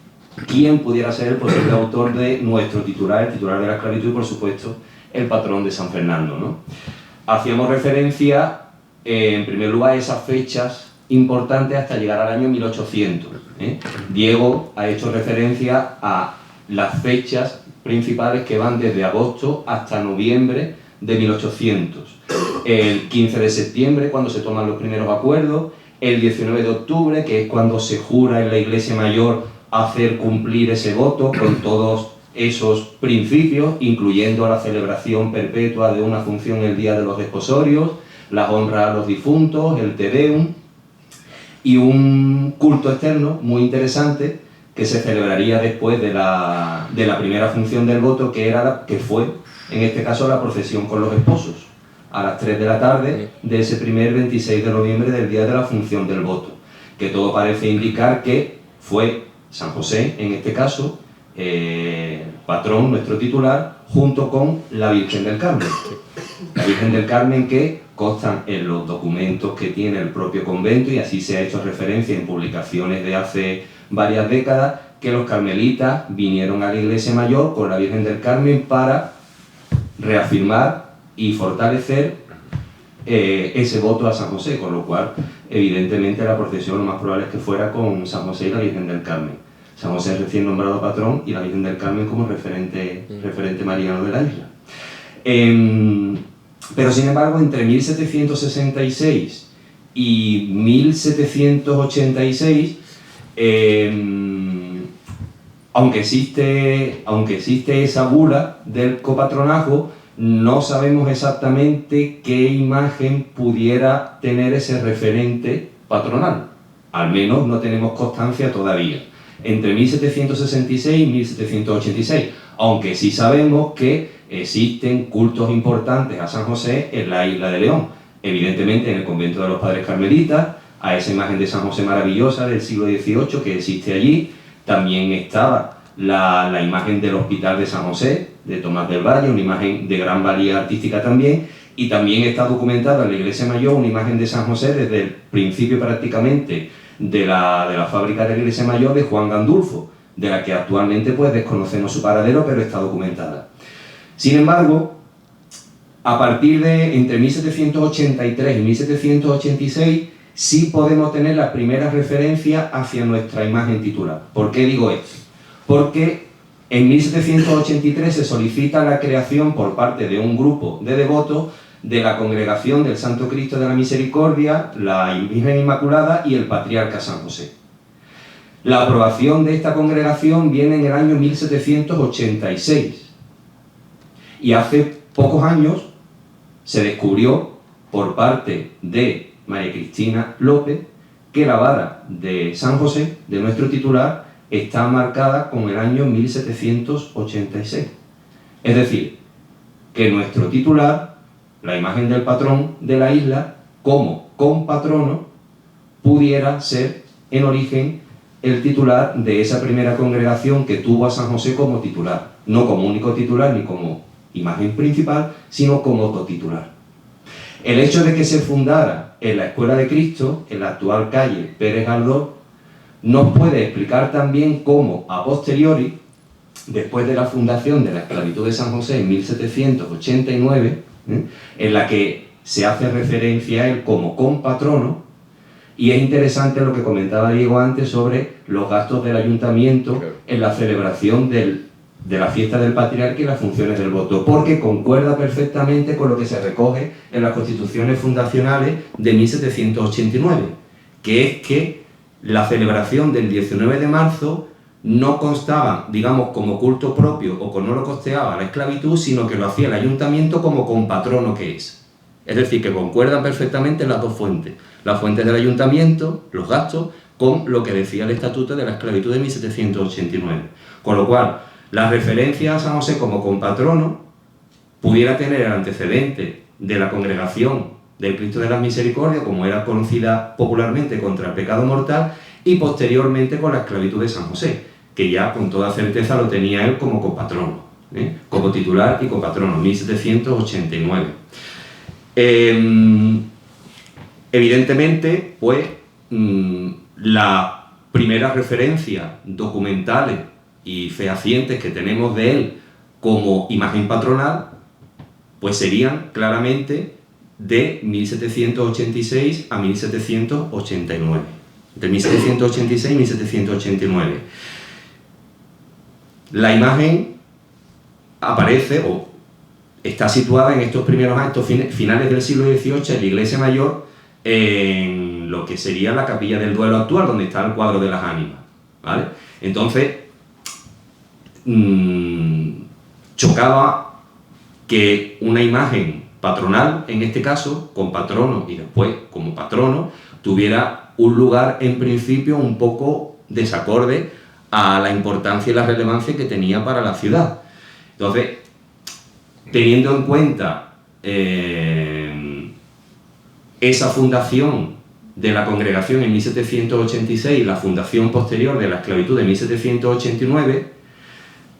quién pudiera ser el posible autor de nuestro titular, el titular de la esclavitud y, por supuesto, el patrón de San Fernando, ¿no? Hacíamos referencia, en primer lugar, a esas fechas importantes hasta llegar al año 1800. Diego ha hecho referencia a las fechas principales que van desde agosto hasta noviembre de 1800. El 15 de septiembre, cuando se toman los primeros acuerdos, el 19 de octubre, que es cuando se jura en la Iglesia Mayor hacer cumplir ese voto con todos esos principios, incluyendo la celebración perpetua de una función el día de los desposorios, las honras a los difuntos, el Te Deum, y un culto externo muy interesante que se celebraría después de la primera función del voto, que fue, en este caso, la procesión con los esposos, a las 3 de la tarde de ese primer 26 de noviembre del día de la función del voto, que todo parece indicar que fue San José, en este caso, patrón, nuestro titular, junto con la Virgen del Carmen. La Virgen del Carmen que constan en los documentos que tiene el propio convento, y así se ha hecho referencia en publicaciones de hace varias décadas, que los carmelitas vinieron a la Iglesia Mayor con la Virgen del Carmen para reafirmar y fortalecer ese voto a San José, con lo cual, evidentemente, la procesión lo más probable es que fuera con San José y la Virgen del Carmen. San José es recién nombrado patrón y la Virgen del Carmen como referente mariano de la isla. Pero, sin embargo, entre 1766 y 1786, aunque existe esa bula del copatronazgo, no sabemos exactamente qué imagen pudiera tener ese referente patronal. Al menos no tenemos constancia todavía. Entre 1766 y 1786, aunque sí sabemos que existen cultos importantes a San José en la isla de León. Evidentemente en el convento de los Padres Carmelitas, a esa imagen de San José maravillosa del siglo XVIII que existe allí. También estaba la imagen del Hospital de San José, de Tomás del Valle, una imagen de gran valía artística también, y también está documentada en la Iglesia Mayor una imagen de San José desde el principio prácticamente de la fábrica de la Iglesia Mayor de Juan Gandulfo, de la que actualmente pues desconocemos su paradero, pero está documentada. Sin embargo, a partir de entre 1783 y 1786, sí podemos tener las primeras referencias hacia nuestra imagen titular. ¿Por qué digo esto? Porque en 1783 se solicita la creación por parte de un grupo de devotos de la Congregación del Santo Cristo de la Misericordia, la Virgen Inmaculada y el Patriarca San José. La aprobación de esta congregación viene en el año 1786 y hace pocos años se descubrió por parte de María Cristina López que la vara de San José, de nuestro titular, está marcada con el año 1786. Es decir, que nuestro titular, la imagen del patrón de la isla, como compatrono, pudiera ser en origen el titular de esa primera congregación que tuvo a San José como titular, no como único titular ni como imagen principal, sino como cotitular. El hecho de que se fundara en la Escuela de Cristo, en la actual calle Pérez Galdós, nos puede explicar también cómo, a posteriori, después de la fundación de la esclavitud de San José en 1789, en la que se hace referencia a él como compatrono, y es interesante lo que comentaba Diego antes sobre los gastos del ayuntamiento en la celebración de la fiesta del patriarca y las funciones del voto, porque concuerda perfectamente con lo que se recoge en las constituciones fundacionales de 1789, que es que la celebración del 19 de marzo no constaba, digamos, como culto propio o que no lo costeaba la esclavitud, sino que lo hacía el ayuntamiento como compatrono que es. Es decir, que concuerdan perfectamente las dos fuentes. Las fuentes del ayuntamiento, los gastos, con lo que decía el Estatuto de la Esclavitud de 1789. Con lo cual, la referencia a San José como compatrono pudiera tener el antecedente de la congregación del Cristo de las Misericordias, como era conocida popularmente, contra el pecado mortal, y posteriormente con la esclavitud de San José, que ya con toda certeza lo tenía él como copatrono, como titular y copatrono, 1789. Evidentemente, pues, las primeras referencias documentales y fehacientes que tenemos de él como imagen patronal, pues serían claramente de 1786 a 1789. De 1786 a 1789. La imagen aparece o está situada en estos primeros actos finales del siglo XVIII en la iglesia mayor, en lo que sería la capilla del duelo actual, donde está el cuadro de las ánimas, ¿vale? Entonces, chocaba que una imagen patronal, en este caso, con patrono y después como patrono, tuviera un lugar en principio un poco desacorde a la importancia y la relevancia que tenía para la ciudad. Entonces, teniendo en cuenta esa fundación de la congregación en 1786 y la fundación posterior de la esclavitud de 1789,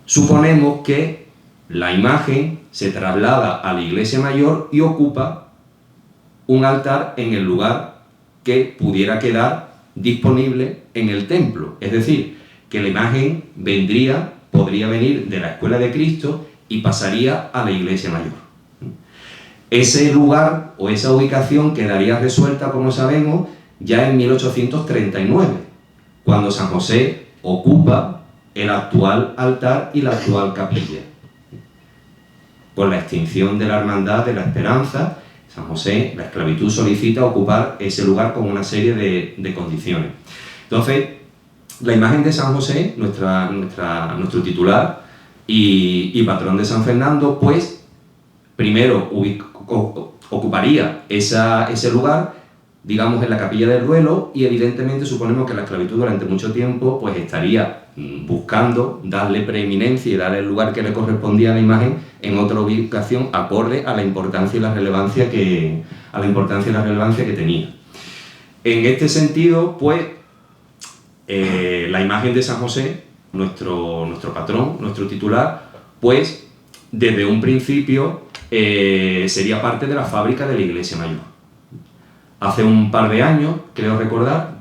suponemos que la imagen se traslada a la iglesia mayor y ocupa un altar en el lugar que pudiera quedar disponible en el templo. Es decir, que la imagen podría venir de la Escuela de Cristo y pasaría a la iglesia mayor. Ese lugar o esa ubicación quedaría resuelta, como sabemos, ya en 1839, cuando San José ocupa el actual altar y la actual capilla. Con la extinción de la Hermandad de la Esperanza, San José, la esclavitud solicita ocupar ese lugar con una serie de condiciones. Entonces, la imagen de San José, nuestro titular y patrón de San Fernando, pues, primero ocuparía ese lugar, digamos, en la capilla del duelo, y evidentemente suponemos que la esclavitud durante mucho tiempo pues estaría buscando darle preeminencia y darle el lugar que le correspondía a la imagen en otra ubicación acorde a la importancia y la relevancia que tenía. En este sentido, pues, la imagen de San José, nuestro patrón, nuestro titular, pues desde un principio sería parte de la fábrica de la iglesia mayor. Hace un par de años, creo recordar,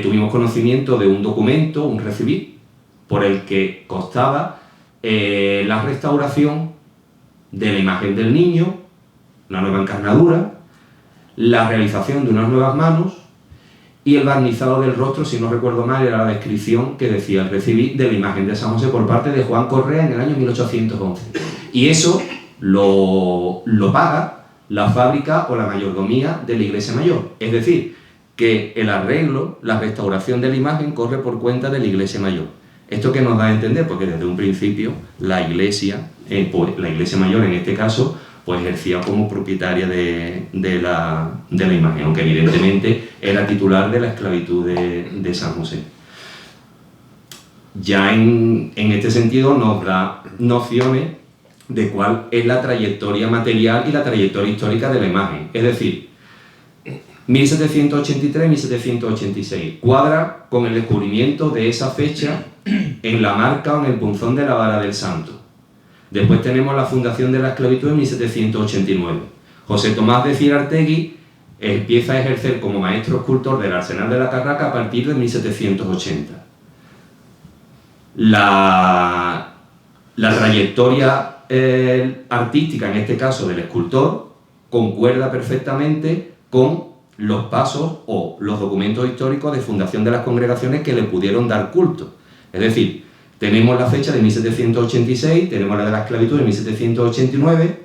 tuvimos conocimiento de un documento, un recibit, por el que constaba la restauración de la imagen del niño, una nueva encarnadura, la realización de unas nuevas manos y el barnizado del rostro, si no recuerdo mal, era la descripción que decía el recibit de la imagen de San José por parte de Juan Correa en el año 1811. Y eso lo paga la fábrica o la mayordomía de la iglesia mayor. Es decir, que el arreglo, la restauración de la imagen corre por cuenta de la iglesia mayor. ¿Esto qué nos da a entender? Porque desde un principio la iglesia mayor en este caso, pues ejercía como propietaria de la imagen, aunque evidentemente era titular de la esclavitud de San José. Ya en este sentido nos da nociones de cuál es la trayectoria material y la trayectoria histórica de la imagen. Es decir, 1783-1786 cuadra con el descubrimiento de esa fecha en la marca o en el punzón de la vara del santo. Después tenemos la fundación de la esclavitud en 1789. José Tomás de Cirartegui empieza a ejercer como maestro escultor del Arsenal de la Carraca a partir de 1780. La trayectoria artística, en este caso del escultor, concuerda perfectamente con los pasos o los documentos históricos de fundación de las congregaciones que le pudieron dar culto. Es decir, tenemos la fecha de 1786, tenemos la de la esclavitud de 1789,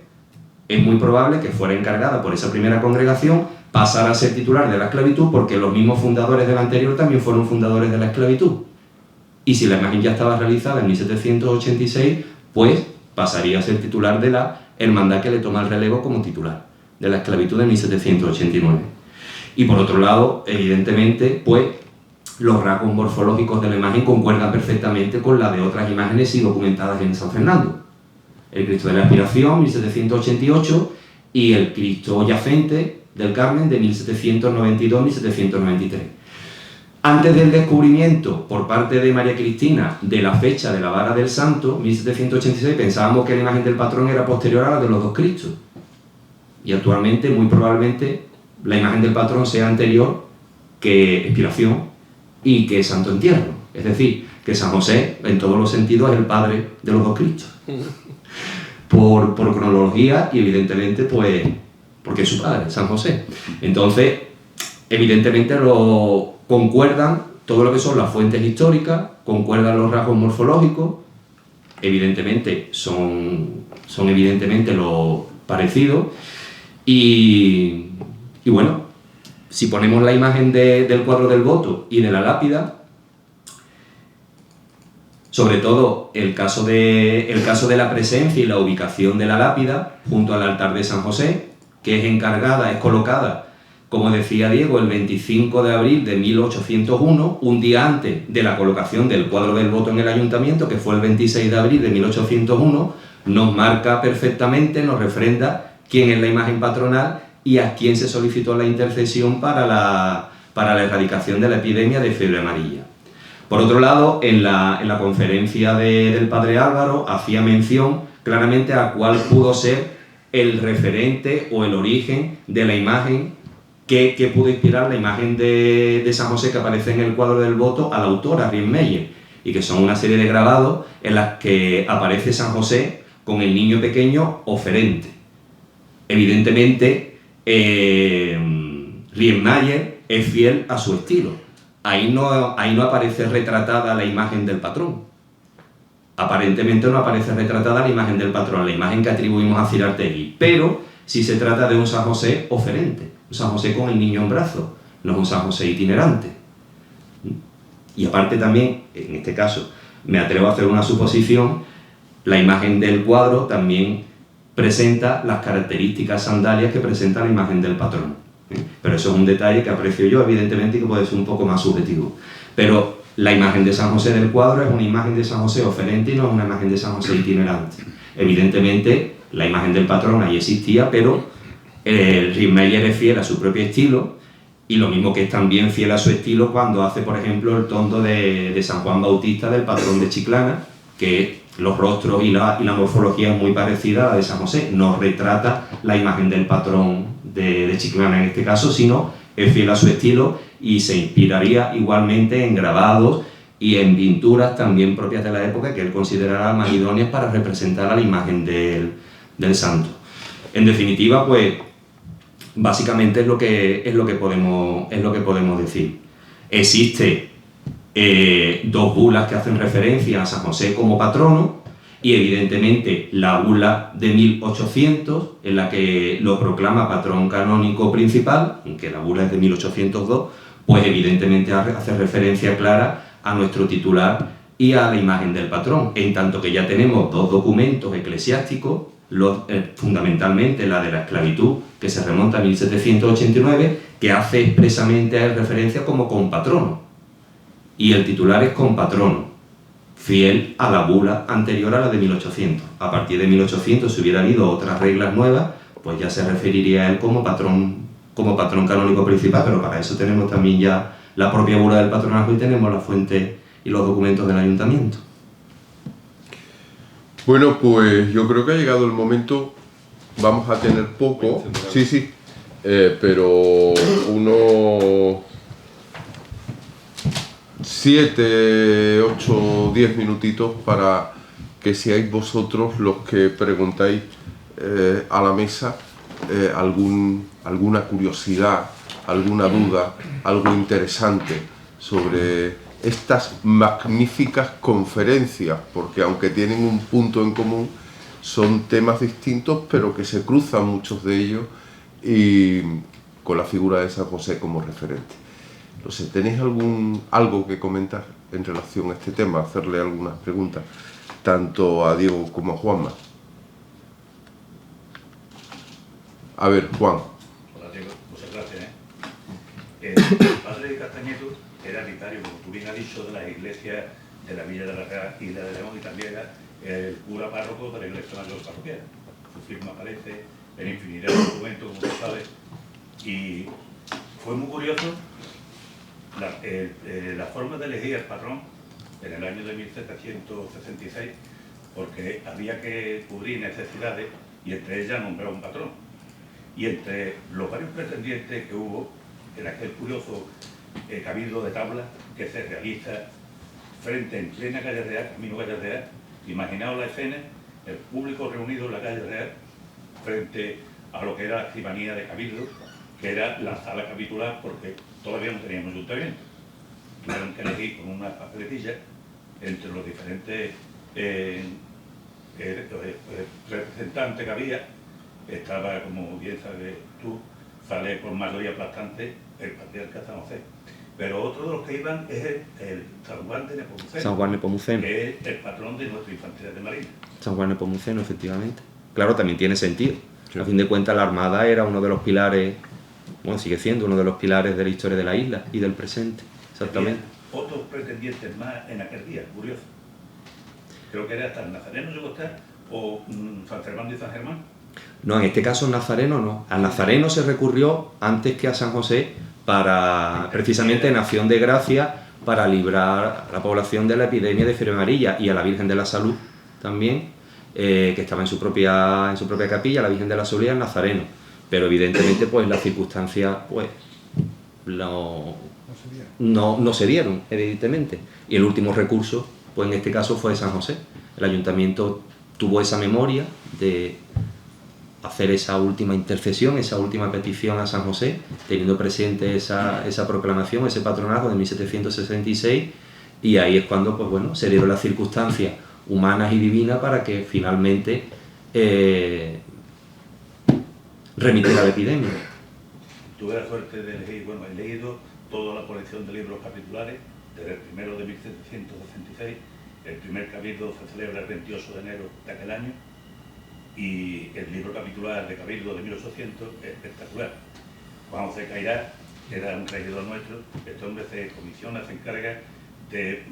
es muy probable que fuera encargada por esa primera congregación, pasara a ser titular de la esclavitud, porque los mismos fundadores de la anterior también fueron fundadores de la esclavitud. Y si la imagen ya estaba realizada en 1786, pues pasaría a ser titular de la hermandad que le toma el relevo como titular de la esclavitud de 1789. Y por otro lado, evidentemente, pues los rasgos morfológicos de la imagen concuerdan perfectamente con la de otras imágenes sí documentadas en San Fernando. El Cristo de la Aspiración, 1788, y el Cristo Yacente del Carmen, de 1792-1793. Antes del descubrimiento por parte de María Cristina de la fecha de la vara del santo, 1786, pensábamos que la imagen del patrón era posterior a la de los dos Cristos. Y actualmente, muy probablemente, la imagen del patrón sea anterior que Expiración y que Santo Entierro. Es decir, que San José, en todos los sentidos, es el padre de los dos Cristos. Por cronología y, evidentemente, pues, porque es su padre, San José. Entonces, evidentemente, concuerdan todo lo que son las fuentes históricas, concuerdan los rasgos morfológicos, evidentemente son evidentemente los parecidos, y bueno, si ponemos la imagen del cuadro del voto y de la lápida, sobre todo el caso de la presencia y la ubicación de la lápida junto al altar de San José, que es colocada, como decía Diego, el 25 de abril de 1801, un día antes de la colocación del cuadro del voto en el ayuntamiento, que fue el 26 de abril de 1801, nos marca perfectamente, nos refrenda quién es la imagen patronal y a quién se solicitó la intercesión para la erradicación de la epidemia de fiebre amarilla. Por otro lado, en la conferencia del padre Álvaro hacía mención claramente a cuál pudo ser el referente o el origen de la imagen que pudo inspirar la imagen de San José que aparece en el cuadro del voto al autor, a Riemmeyer, y que son una serie de grabados en las que aparece San José con el niño pequeño oferente. Evidentemente, Riemmeyer es fiel a su estilo. Ahí no aparece retratada la imagen del patrón. Aparentemente no aparece retratada la imagen del patrón, la imagen que atribuimos a Cirartegui, pero sí se trata de un San José oferente, un San José con el niño en brazos, no es un San José itinerante. Y aparte también, en este caso, me atrevo a hacer una suposición, la imagen del cuadro también presenta las características sandalias que presenta la imagen del patrón. Pero eso es un detalle que aprecio yo, evidentemente, y que puede ser un poco más subjetivo. Pero la imagen de San José del cuadro es una imagen de San José oferente y no es una imagen de San José itinerante. Evidentemente, la imagen del patrón ahí existía, pero Riemmeyer es fiel a su propio estilo, y lo mismo que es también fiel a su estilo cuando hace, por ejemplo, el tondo de San Juan Bautista del patrón de Chiclana, que los rostros y la morfología es muy parecida a la de San José. No retrata la imagen del patrón de Chiclana en este caso, sino es fiel a su estilo y se inspiraría igualmente en grabados y en pinturas también propias de la época que él considerará más idóneas para representar a la imagen del santo. En definitiva, pues básicamente es lo que podemos decir. Existe dos bulas que hacen referencia a San José como patrono, y evidentemente la bula de 1800, en la que lo proclama patrón canónico principal, aunque la bula es de 1802, pues evidentemente hace referencia clara a nuestro titular y a la imagen del patrón, en tanto que ya tenemos dos documentos eclesiásticos, fundamentalmente la de la esclavitud, que se remonta a 1789, que hace expresamente a él referencia como compatrono, y el titular es compatrono, fiel a la bula anterior a la de 1800. A partir de 1800, si hubiera habido otras reglas nuevas, pues ya se referiría a él como patrón canónico principal, pero para eso tenemos también ya la propia bula del patronazgo y tenemos la fuente y los documentos del ayuntamiento. Bueno, pues yo creo que ha llegado el momento vamos a tener poco, sí, pero unos 7, 8, 10 minutitos para que seáis vosotros los que preguntáis a la mesa alguna curiosidad, alguna duda, algo interesante sobre estas magníficas conferencias, porque aunque tienen un punto en común, son temas distintos, pero que se cruzan muchos de ellos y con la figura de San José como referente. No sé, ¿tenéis algo que comentar en relación a este tema? Hacerle algunas preguntas, tanto a Diego como a Juanma. A ver, Juan. Hola, Diego. Muchas gracias. El padre de Castañeto era vicario, como tú bien has dicho, de las iglesias de la Villa de la Real Isla de León, y también era el cura párroco de la iglesia mayor parroquial. Su firma aparece en infinidad de documentos, como tú sabes, y fue muy curioso la forma de elegir el patrón en el año de 1766, porque había que cubrir necesidades y entre ellas nombrar un patrón. Y entre los varios pretendientes que hubo en aquel curioso cabildo de tabla que se realiza frente en plena calle Real, camino calle Real, imaginaos la escena, el público reunido en la calle Real frente a lo que era la escribanía de cabildo, que era la sala capitular, porque todavía no teníamos ayuntamiento. Tuvieron que elegir con una papeletilla entre los diferentes representantes que había. Estaba, como bien sabes tú, sale por mayoría aplastante el patriarca San José. Pero otro de los que iban es el San Juan de Nepomuceno. San Juan Nepomuceno. Que es el patrón de nuestra infantería de marina. San Juan Nepomuceno, efectivamente. Claro, también tiene sentido. Sí. A fin de cuentas, la Armada era uno de los pilares, bueno, sigue siendo uno de los pilares de la historia de la isla y del presente. Exactamente. Había otros pretendientes más en aquel día, curioso. Creo que era hasta el Nazareno, llegó a estar, o San Fernando y San Germán. No, en este caso Nazareno no. Al Nazareno se recurrió antes que a San José para, precisamente en acción de gracia, para librar a la población de la epidemia de fiebre amarilla, y a la Virgen de la Salud también, que estaba en su propia capilla, la Virgen de la Salud y el Nazareno. Pero evidentemente pues las circunstancias pues no se dieron, evidentemente. Y el último recurso, pues en este caso fue San José. El ayuntamiento tuvo esa memoria de hacer esa última intercesión, esa última petición a San José, teniendo presente esa proclamación, ese patronazgo de 1766, y ahí es cuando pues, bueno, se dieron las circunstancias humanas y divinas para que finalmente remitiera la epidemia. Tuve la suerte de elegir, bueno, he leído toda la colección de libros capitulares, desde el primero de 1766, el primer cabildo se celebra el 28 de enero de aquel año, y el libro capitular de Cabildo de 1800 es espectacular. Juan José Cairás era un regidor nuestro. Este hombre se comisiona, se encarga de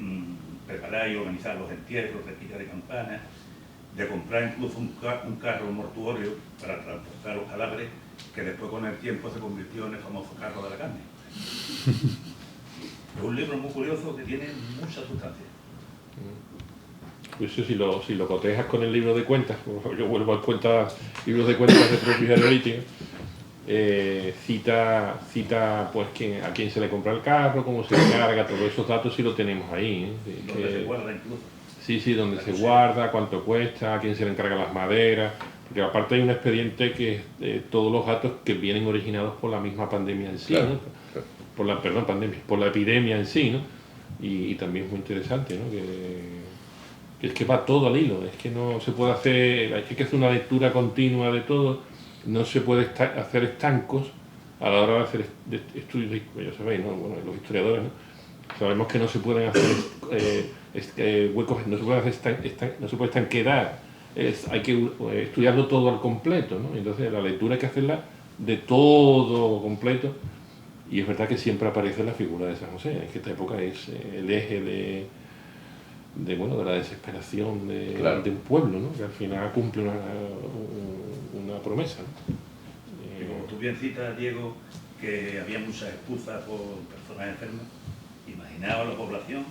preparar y organizar los entierros, repica de campanas, de comprar incluso un carro mortuorio para transportar los cadáveres, que después con el tiempo se convirtió en el famoso carro de la carne. Es un libro muy curioso que tiene mucha sustancia. Pues si lo cotejas con el libro de cuentas, yo vuelvo a cuentas, libros de cuentas de propio analítico, cita pues a quién se le compra el carro, cómo se le carga, todos esos datos sí lo tenemos ahí. Donde se guarda incluso. Sí, donde se guarda, cuánto cuesta, a quién se le encarga las maderas, porque aparte hay un expediente que es todos los datos que vienen originados por la misma pandemia en sí, claro, ¿no? Claro. Por la epidemia en sí, ¿no? Y también es muy interesante, ¿no? Que es que va todo al hilo, es que no se puede hacer, hay que hacer una lectura continua de todo, no se puede hacer estancos a la hora de hacer estudios, ya sabéis, ¿no? Bueno, los historiadores, ¿no? Sabemos que no se pueden hacer huecos, no se puede estanquear, hay que estudiarlo todo al completo, ¿no? Entonces la lectura hay que hacerla de todo completo, y es verdad que siempre aparece la figura de San José, es que esta época es el eje de la desesperación claro, de un pueblo, ¿no? Que al final cumple una promesa, ¿no? Y como tú bien citas, Diego, que había muchas excusas por personas enfermas, imaginaos la población,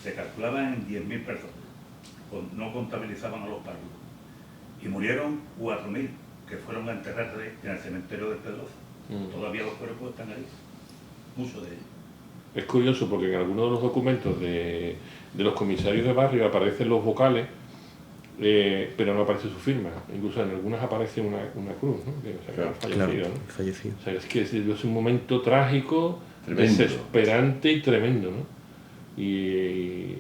se calculaban en 10.000 personas, no contabilizaban a los párrocos, y murieron 4.000, que fueron a enterrarse en el cementerio de Pedroza. Todavía los cuerpos están ahí, muchos de ellos. Es curioso porque en algunos de los documentos de los comisarios de barrio aparecen los vocales, pero no aparece su firma. Incluso en algunas aparece una cruz, ¿no? O sea, que han fallecido, ¿no? Fallecido. O sea, es que es un momento trágico, Tremendo. desesperante y tremendo, ¿no? Y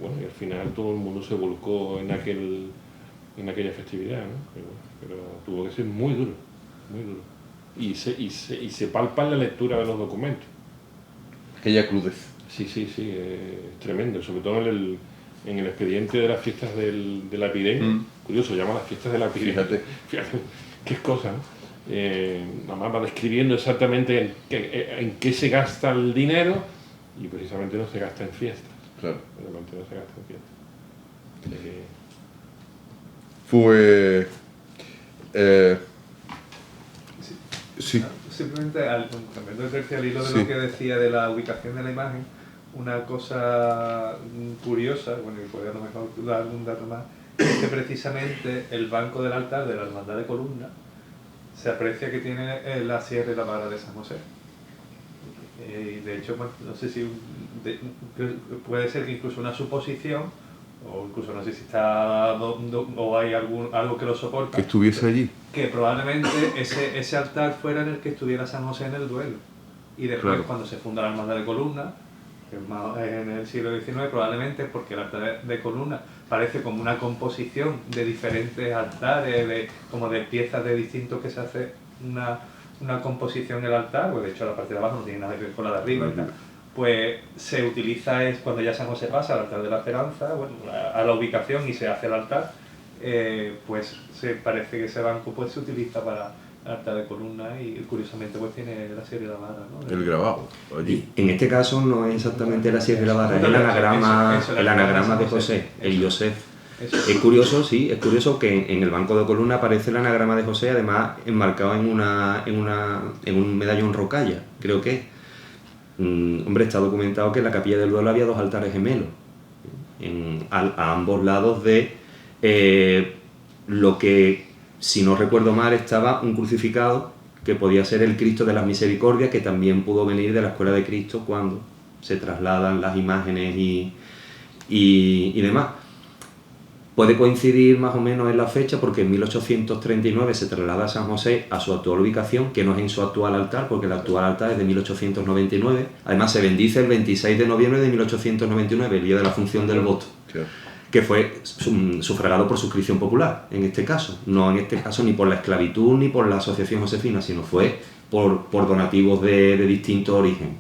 bueno, y al final todo el mundo se volcó en aquella festividad, ¿no? Pero tuvo que ser muy duro, muy duro. Y se palpa en la lectura de los documentos. Aquella crudez. Sí, es tremendo, sobre todo en el expediente de las fiestas de la epidemia. Curioso, se llama las fiestas de la epidemia. Fíjate qué cosa, ¿no? Nada más va describiendo exactamente en qué se gasta el dinero y precisamente no se gasta en fiestas. Claro. Realmente no se gasta en fiestas. Pues... sí. Simplemente, cambiando de tercio al hilo de Sí. lo que decía de la ubicación de la imagen, una cosa curiosa, bueno, y puede a lo mejor dar algún dato más, es que precisamente el banco del altar de la Hermandad de Columna se aprecia que tiene la sierra y la vara de San José. Y de hecho, bueno, no sé si puede ser que incluso una suposición, o incluso no sé si está o hay algo que lo soporta, Que estuviese allí. que probablemente ese altar fuera en el que estuviera San José en el duelo. Y después, Claro. cuando se funda la Hermandad de Columna, que es en el siglo XIX, probablemente porque el altar de Columna parece como una composición de diferentes altares, como de piezas de distintos que se hace una composición en el altar, pues de hecho la parte de abajo no tiene nada que ver con la de arriba y tal. Pues se utiliza es cuando ya San José pasa al altar de la Esperanza, bueno, a la ubicación y se hace el altar, pues parece que ese banco pues se utiliza para el altar de Columna y curiosamente pues tiene la sierra y la vara, ¿no? El grabado, allí. En este caso no es exactamente la sierra y la vara, es el anagrama de José, el Yosef. Eso. Es curioso, sí, es curioso que en el banco de Columna aparece el anagrama de José, además enmarcado en un medallón rocalla, creo que es. Hombre, está documentado que en la Capilla del Duelo había dos altares gemelos, a ambos lados de lo que, si no recuerdo mal, estaba un crucificado que podía ser el Cristo de las Misericordias, que también pudo venir de la Escuela de Cristo cuando se trasladan las imágenes y demás. Puede coincidir más o menos en la fecha porque en 1839 se traslada San José a su actual ubicación, que no es en su actual altar, porque el actual altar es de 1899. Además se bendice el 26 de noviembre de 1899, el día de la función del voto, que fue sufragado por suscripción popular, en este caso. No en este caso ni por la esclavitud ni por la asociación josefina, sino fue por donativos de distinto origen.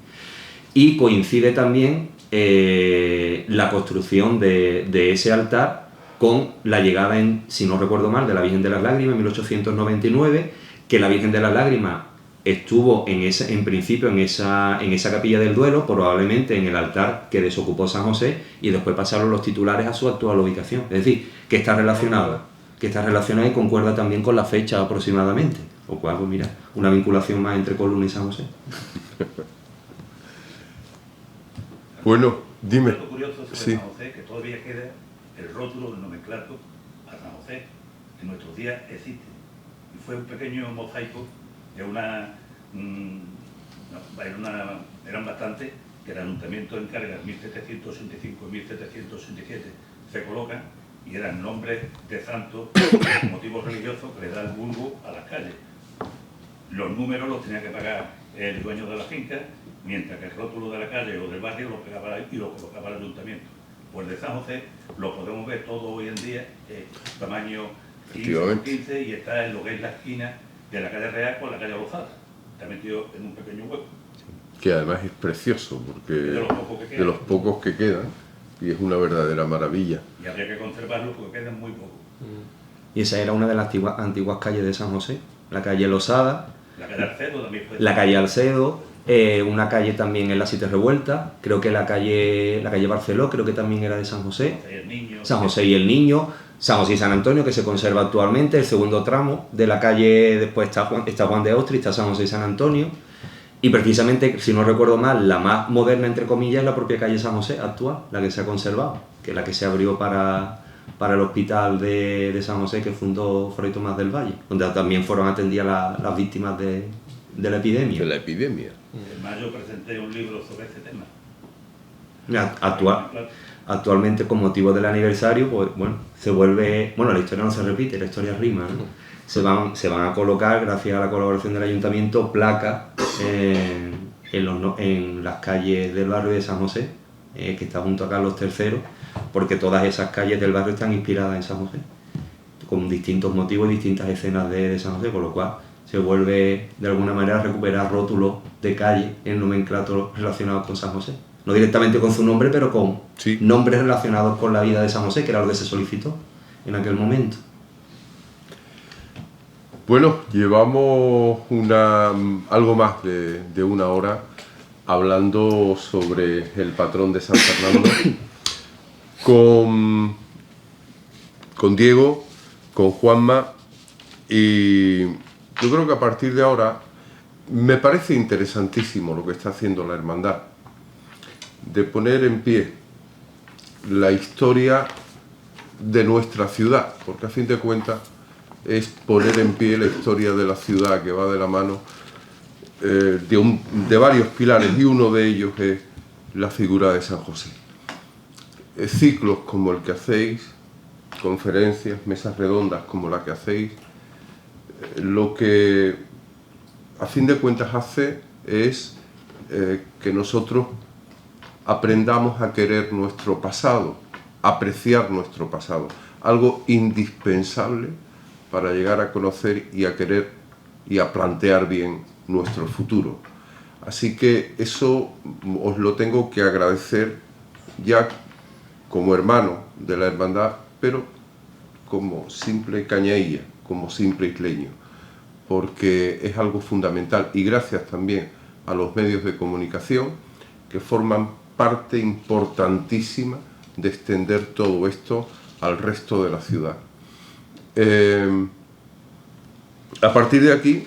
Y coincide también la construcción de ese altar con la llegada, si no recuerdo mal, de la Virgen de las Lágrimas en 1899, que la Virgen de las Lágrimas estuvo en principio en esa Capilla del Duelo, probablemente en el altar que desocupó San José, y después pasaron los titulares a su actual ubicación. Es decir, que está relacionado y concuerda también con la fecha aproximadamente, lo cual, pues mira, una vinculación más entre Columna y San José. Bueno, dime. Un dato curioso sobre Sí. San José, que todavía queda el rótulo del nomenclato a San José, que en nuestros días existe. Y fue un pequeño mosaico de eran bastantes, que el ayuntamiento encarga en 1785 y 1787 se colocan, y eran nombres de santos, motivos religiosos que le da el vulgo a las calles. Los números los tenía que pagar el dueño de la finca, mientras que el rótulo de la calle o del barrio lo pegaba y lo colocaba el ayuntamiento. Pues de San José lo podemos ver todo hoy en día, tamaño 15, y está en lo que es la esquina de la calle Real con la calle Lozada. Está metido en un pequeño hueco. Que además es precioso, porque De los pocos que quedan. de los pocos que quedan, y es una verdadera maravilla. Y habría que conservarlo porque quedan muy pocos. Y esa era una de las antiguas calles de San José, la calle Losada, La calle Alcedo también fue. la calle Alcedo, una calle también en la Siete Revueltas, creo que la calle Barceló, creo que también era de San José, Y el niño. San José y el Niño, San José y San Antonio, que se conserva actualmente, el segundo tramo de la calle, después está Juan de Austria, está San José y San Antonio, y precisamente, si no recuerdo mal, la más moderna, entre comillas, es la propia calle San José actual, la que se ha conservado, que es la que se abrió para para el hospital de San José que fundó Fray Tomás del Valle, donde también fueron atendidas las víctimas de la epidemia. De la epidemia. En mayo presenté un libro sobre este tema. Actualmente, con motivo del aniversario, pues bueno, se vuelve... Bueno, la historia no se repite, la historia rima, ¿no? Se van a colocar, gracias a la colaboración del Ayuntamiento, placas en las calles del barrio de San José, que está junto a Carlos III, porque todas esas calles del barrio están inspiradas en San José, con distintos motivos y distintas escenas de San José, con lo cual se vuelve de alguna manera a recuperar rótulos de calle en nomenclátor relacionados con San José. No directamente con su nombre, pero con nombres relacionados con la vida de San José, que era lo que se solicitó en aquel momento. Bueno, llevamos algo más de una hora hablando sobre el patrón de San Fernando con Diego, con Juanma, y yo creo que a partir de ahora me parece interesantísimo lo que está haciendo la hermandad, de poner en pie la historia de nuestra ciudad, porque a fin de cuentas es poner en pie la historia de la ciudad, que va de la mano de varios pilares, y uno de ellos es la figura de San José. Ciclos como el que hacéis, conferencias, mesas redondas como la que hacéis, lo que a fin de cuentas hace es que nosotros aprendamos a querer nuestro pasado, apreciar nuestro pasado, algo indispensable para llegar a conocer y a querer y a plantear bien nuestro futuro. Así que eso os lo tengo que agradecer ya como hermano de la hermandad, pero como simple cañailla, como simple isleño, porque es algo fundamental, y gracias también a los medios de comunicación que forman parte importantísima de extender todo esto al resto de la ciudad. A partir de aquí,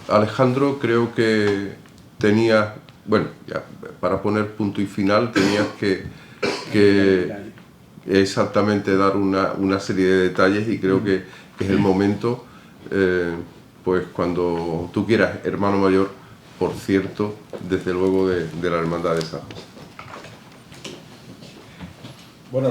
Alejandro, creo que tenías, bueno, ya, para poner punto y final, tenías que exactamente dar una serie de detalles, y creo que es el momento, pues cuando tú quieras, hermano mayor, por cierto, desde luego de la Hermandad de San José. Bueno,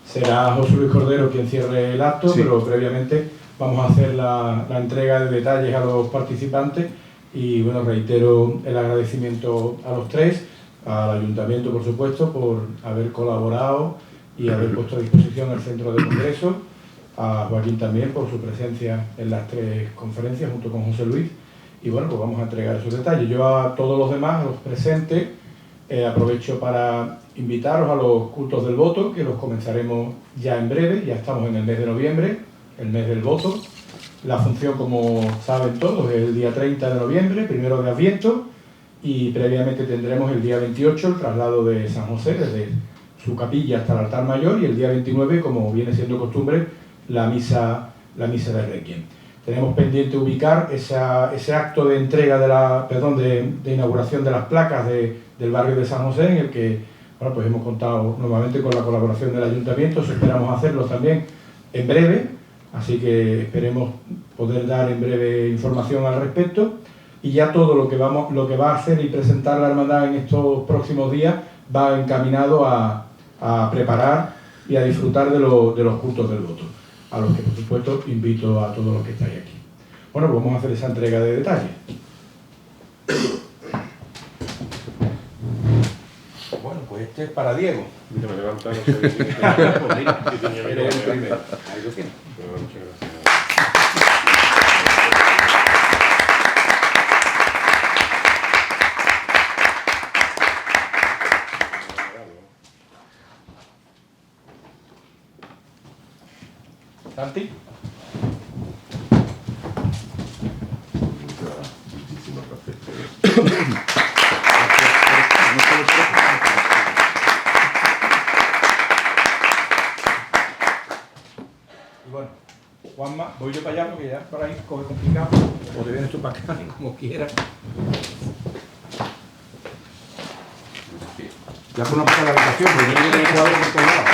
será José Luis Cordero quien cierre el acto, sí, pero previamente vamos a hacer la entrega de detalles a los participantes, y bueno, reitero el agradecimiento a los tres, al Ayuntamiento por supuesto por haber colaborado y haber puesto a disposición el centro de congreso, a Joaquín también por su presencia en las tres conferencias junto con José Luis, y bueno, pues vamos a entregar esos detalles. Yo a todos los demás, a los presentes, aprovecho para invitaros a los cultos del voto, que los comenzaremos ya en breve, ya estamos en el mes de noviembre, el mes del voto. La función, como saben todos, es el día 30 de noviembre, primero de Adviento, y previamente tendremos el día 28 el traslado de San José desde su capilla hasta el altar mayor, y el día 29, como viene siendo costumbre, la misa de Requiem. Tenemos pendiente ubicar ese acto de entrega de inauguración de las placas del barrio de San José, en el que bueno, pues hemos contado nuevamente con la colaboración del Ayuntamiento. Esperamos hacerlo también en breve, así que esperemos poder dar en breve información al respecto, y ya todo lo que va a hacer y presentar la hermandad en estos próximos días va encaminado a preparar y a disfrutar de los cultos del voto, a los que por supuesto invito a todos los que estáis aquí. Bueno, pues vamos a hacer esa entrega de detalles. Bueno, pues este es para Diego. Mira, me levanta, no sé. Eres el primero. Ahí lo tienes. Muchas gracias. Santi. Muchísimas gracias. Y bueno, Juanma, voy yo para allá porque ya por ahí coge complicado, o te vienes tú para acá, como quieras. Ya fue una pasada la habitación, porque tiene que tener cuadros por todos lados.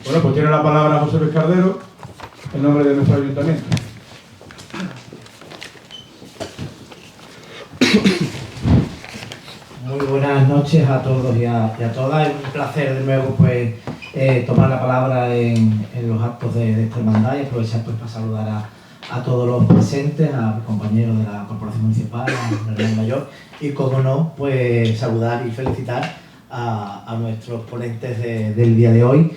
Bueno, pues tiene la palabra José Luis Cardero, en nombre de nuestro ayuntamiento. Muy buenas noches a todos y a todas. Es un placer de nuevo pues tomar la palabra en los actos de esta hermandad y aprovechar pues para saludar a todos los presentes, a los compañeros de la Corporación Municipal, al hermano mayor y, como no, pues saludar y felicitar a nuestros ponentes del día de hoy.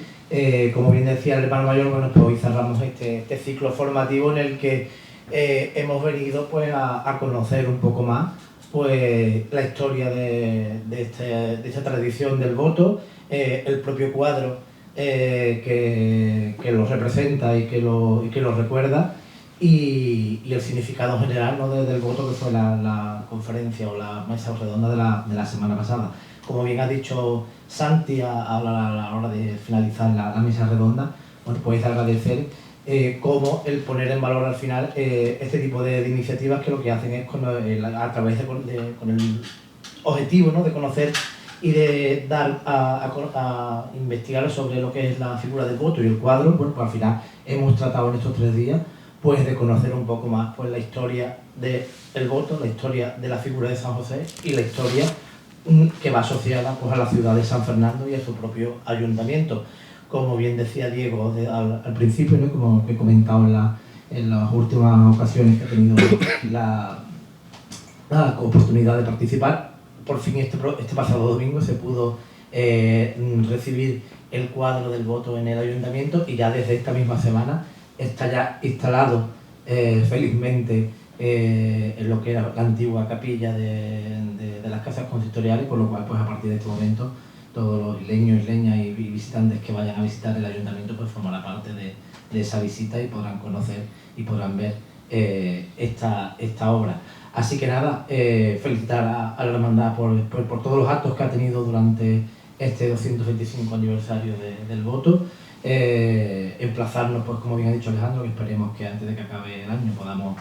Como bien decía el hermano mayor, bueno, pues hoy cerramos este ciclo formativo en el que hemos venido pues a conocer un poco más pues la historia de esta tradición del voto, el propio cuadro que lo representa y que lo recuerda, y el significado general, ¿no?, del voto, que fue la conferencia o la mesa redonda de la semana pasada. Como bien ha dicho Santi a la hora de finalizar la mesa redonda, bueno, pues agradecer cómo el poner en valor al final este tipo de iniciativas, que lo que hacen es a través con el objetivo, ¿no?, de conocer y de dar a investigar sobre lo que es la figura del voto y el cuadro. Bueno, pues al final hemos tratado en estos 3 días pues de conocer un poco más pues la historia del voto, la historia de la figura de San José y la historia que va asociada pues a la ciudad de San Fernando y a su propio ayuntamiento. Como bien decía Diego al principio, ¿no?, como he comentado en las últimas ocasiones que he tenido la oportunidad de participar, por fin este pasado domingo se pudo recibir el cuadro del voto en el ayuntamiento, y ya desde esta misma semana está ya instalado felizmente en lo que era la antigua capilla de las casas consistoriales, con lo cual pues a partir de este momento todos los isleños, isleñas y visitantes que vayan a visitar el ayuntamiento pues formarán parte de esa visita y podrán conocer y podrán ver esta obra. Así que nada, felicitar a la hermandad por todos los actos que ha tenido durante este 225 aniversario del voto. Emplazarnos, pues como bien ha dicho Alejandro, que esperemos que antes de que acabe el año podamos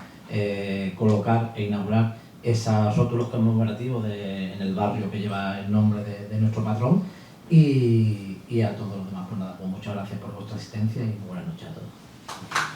colocar e inaugurar esos rótulos conmemorativos en el barrio que lleva el nombre de nuestro patrón, y a todos los demás, pues nada, pues muchas gracias por vuestra asistencia y buenas noches a todos.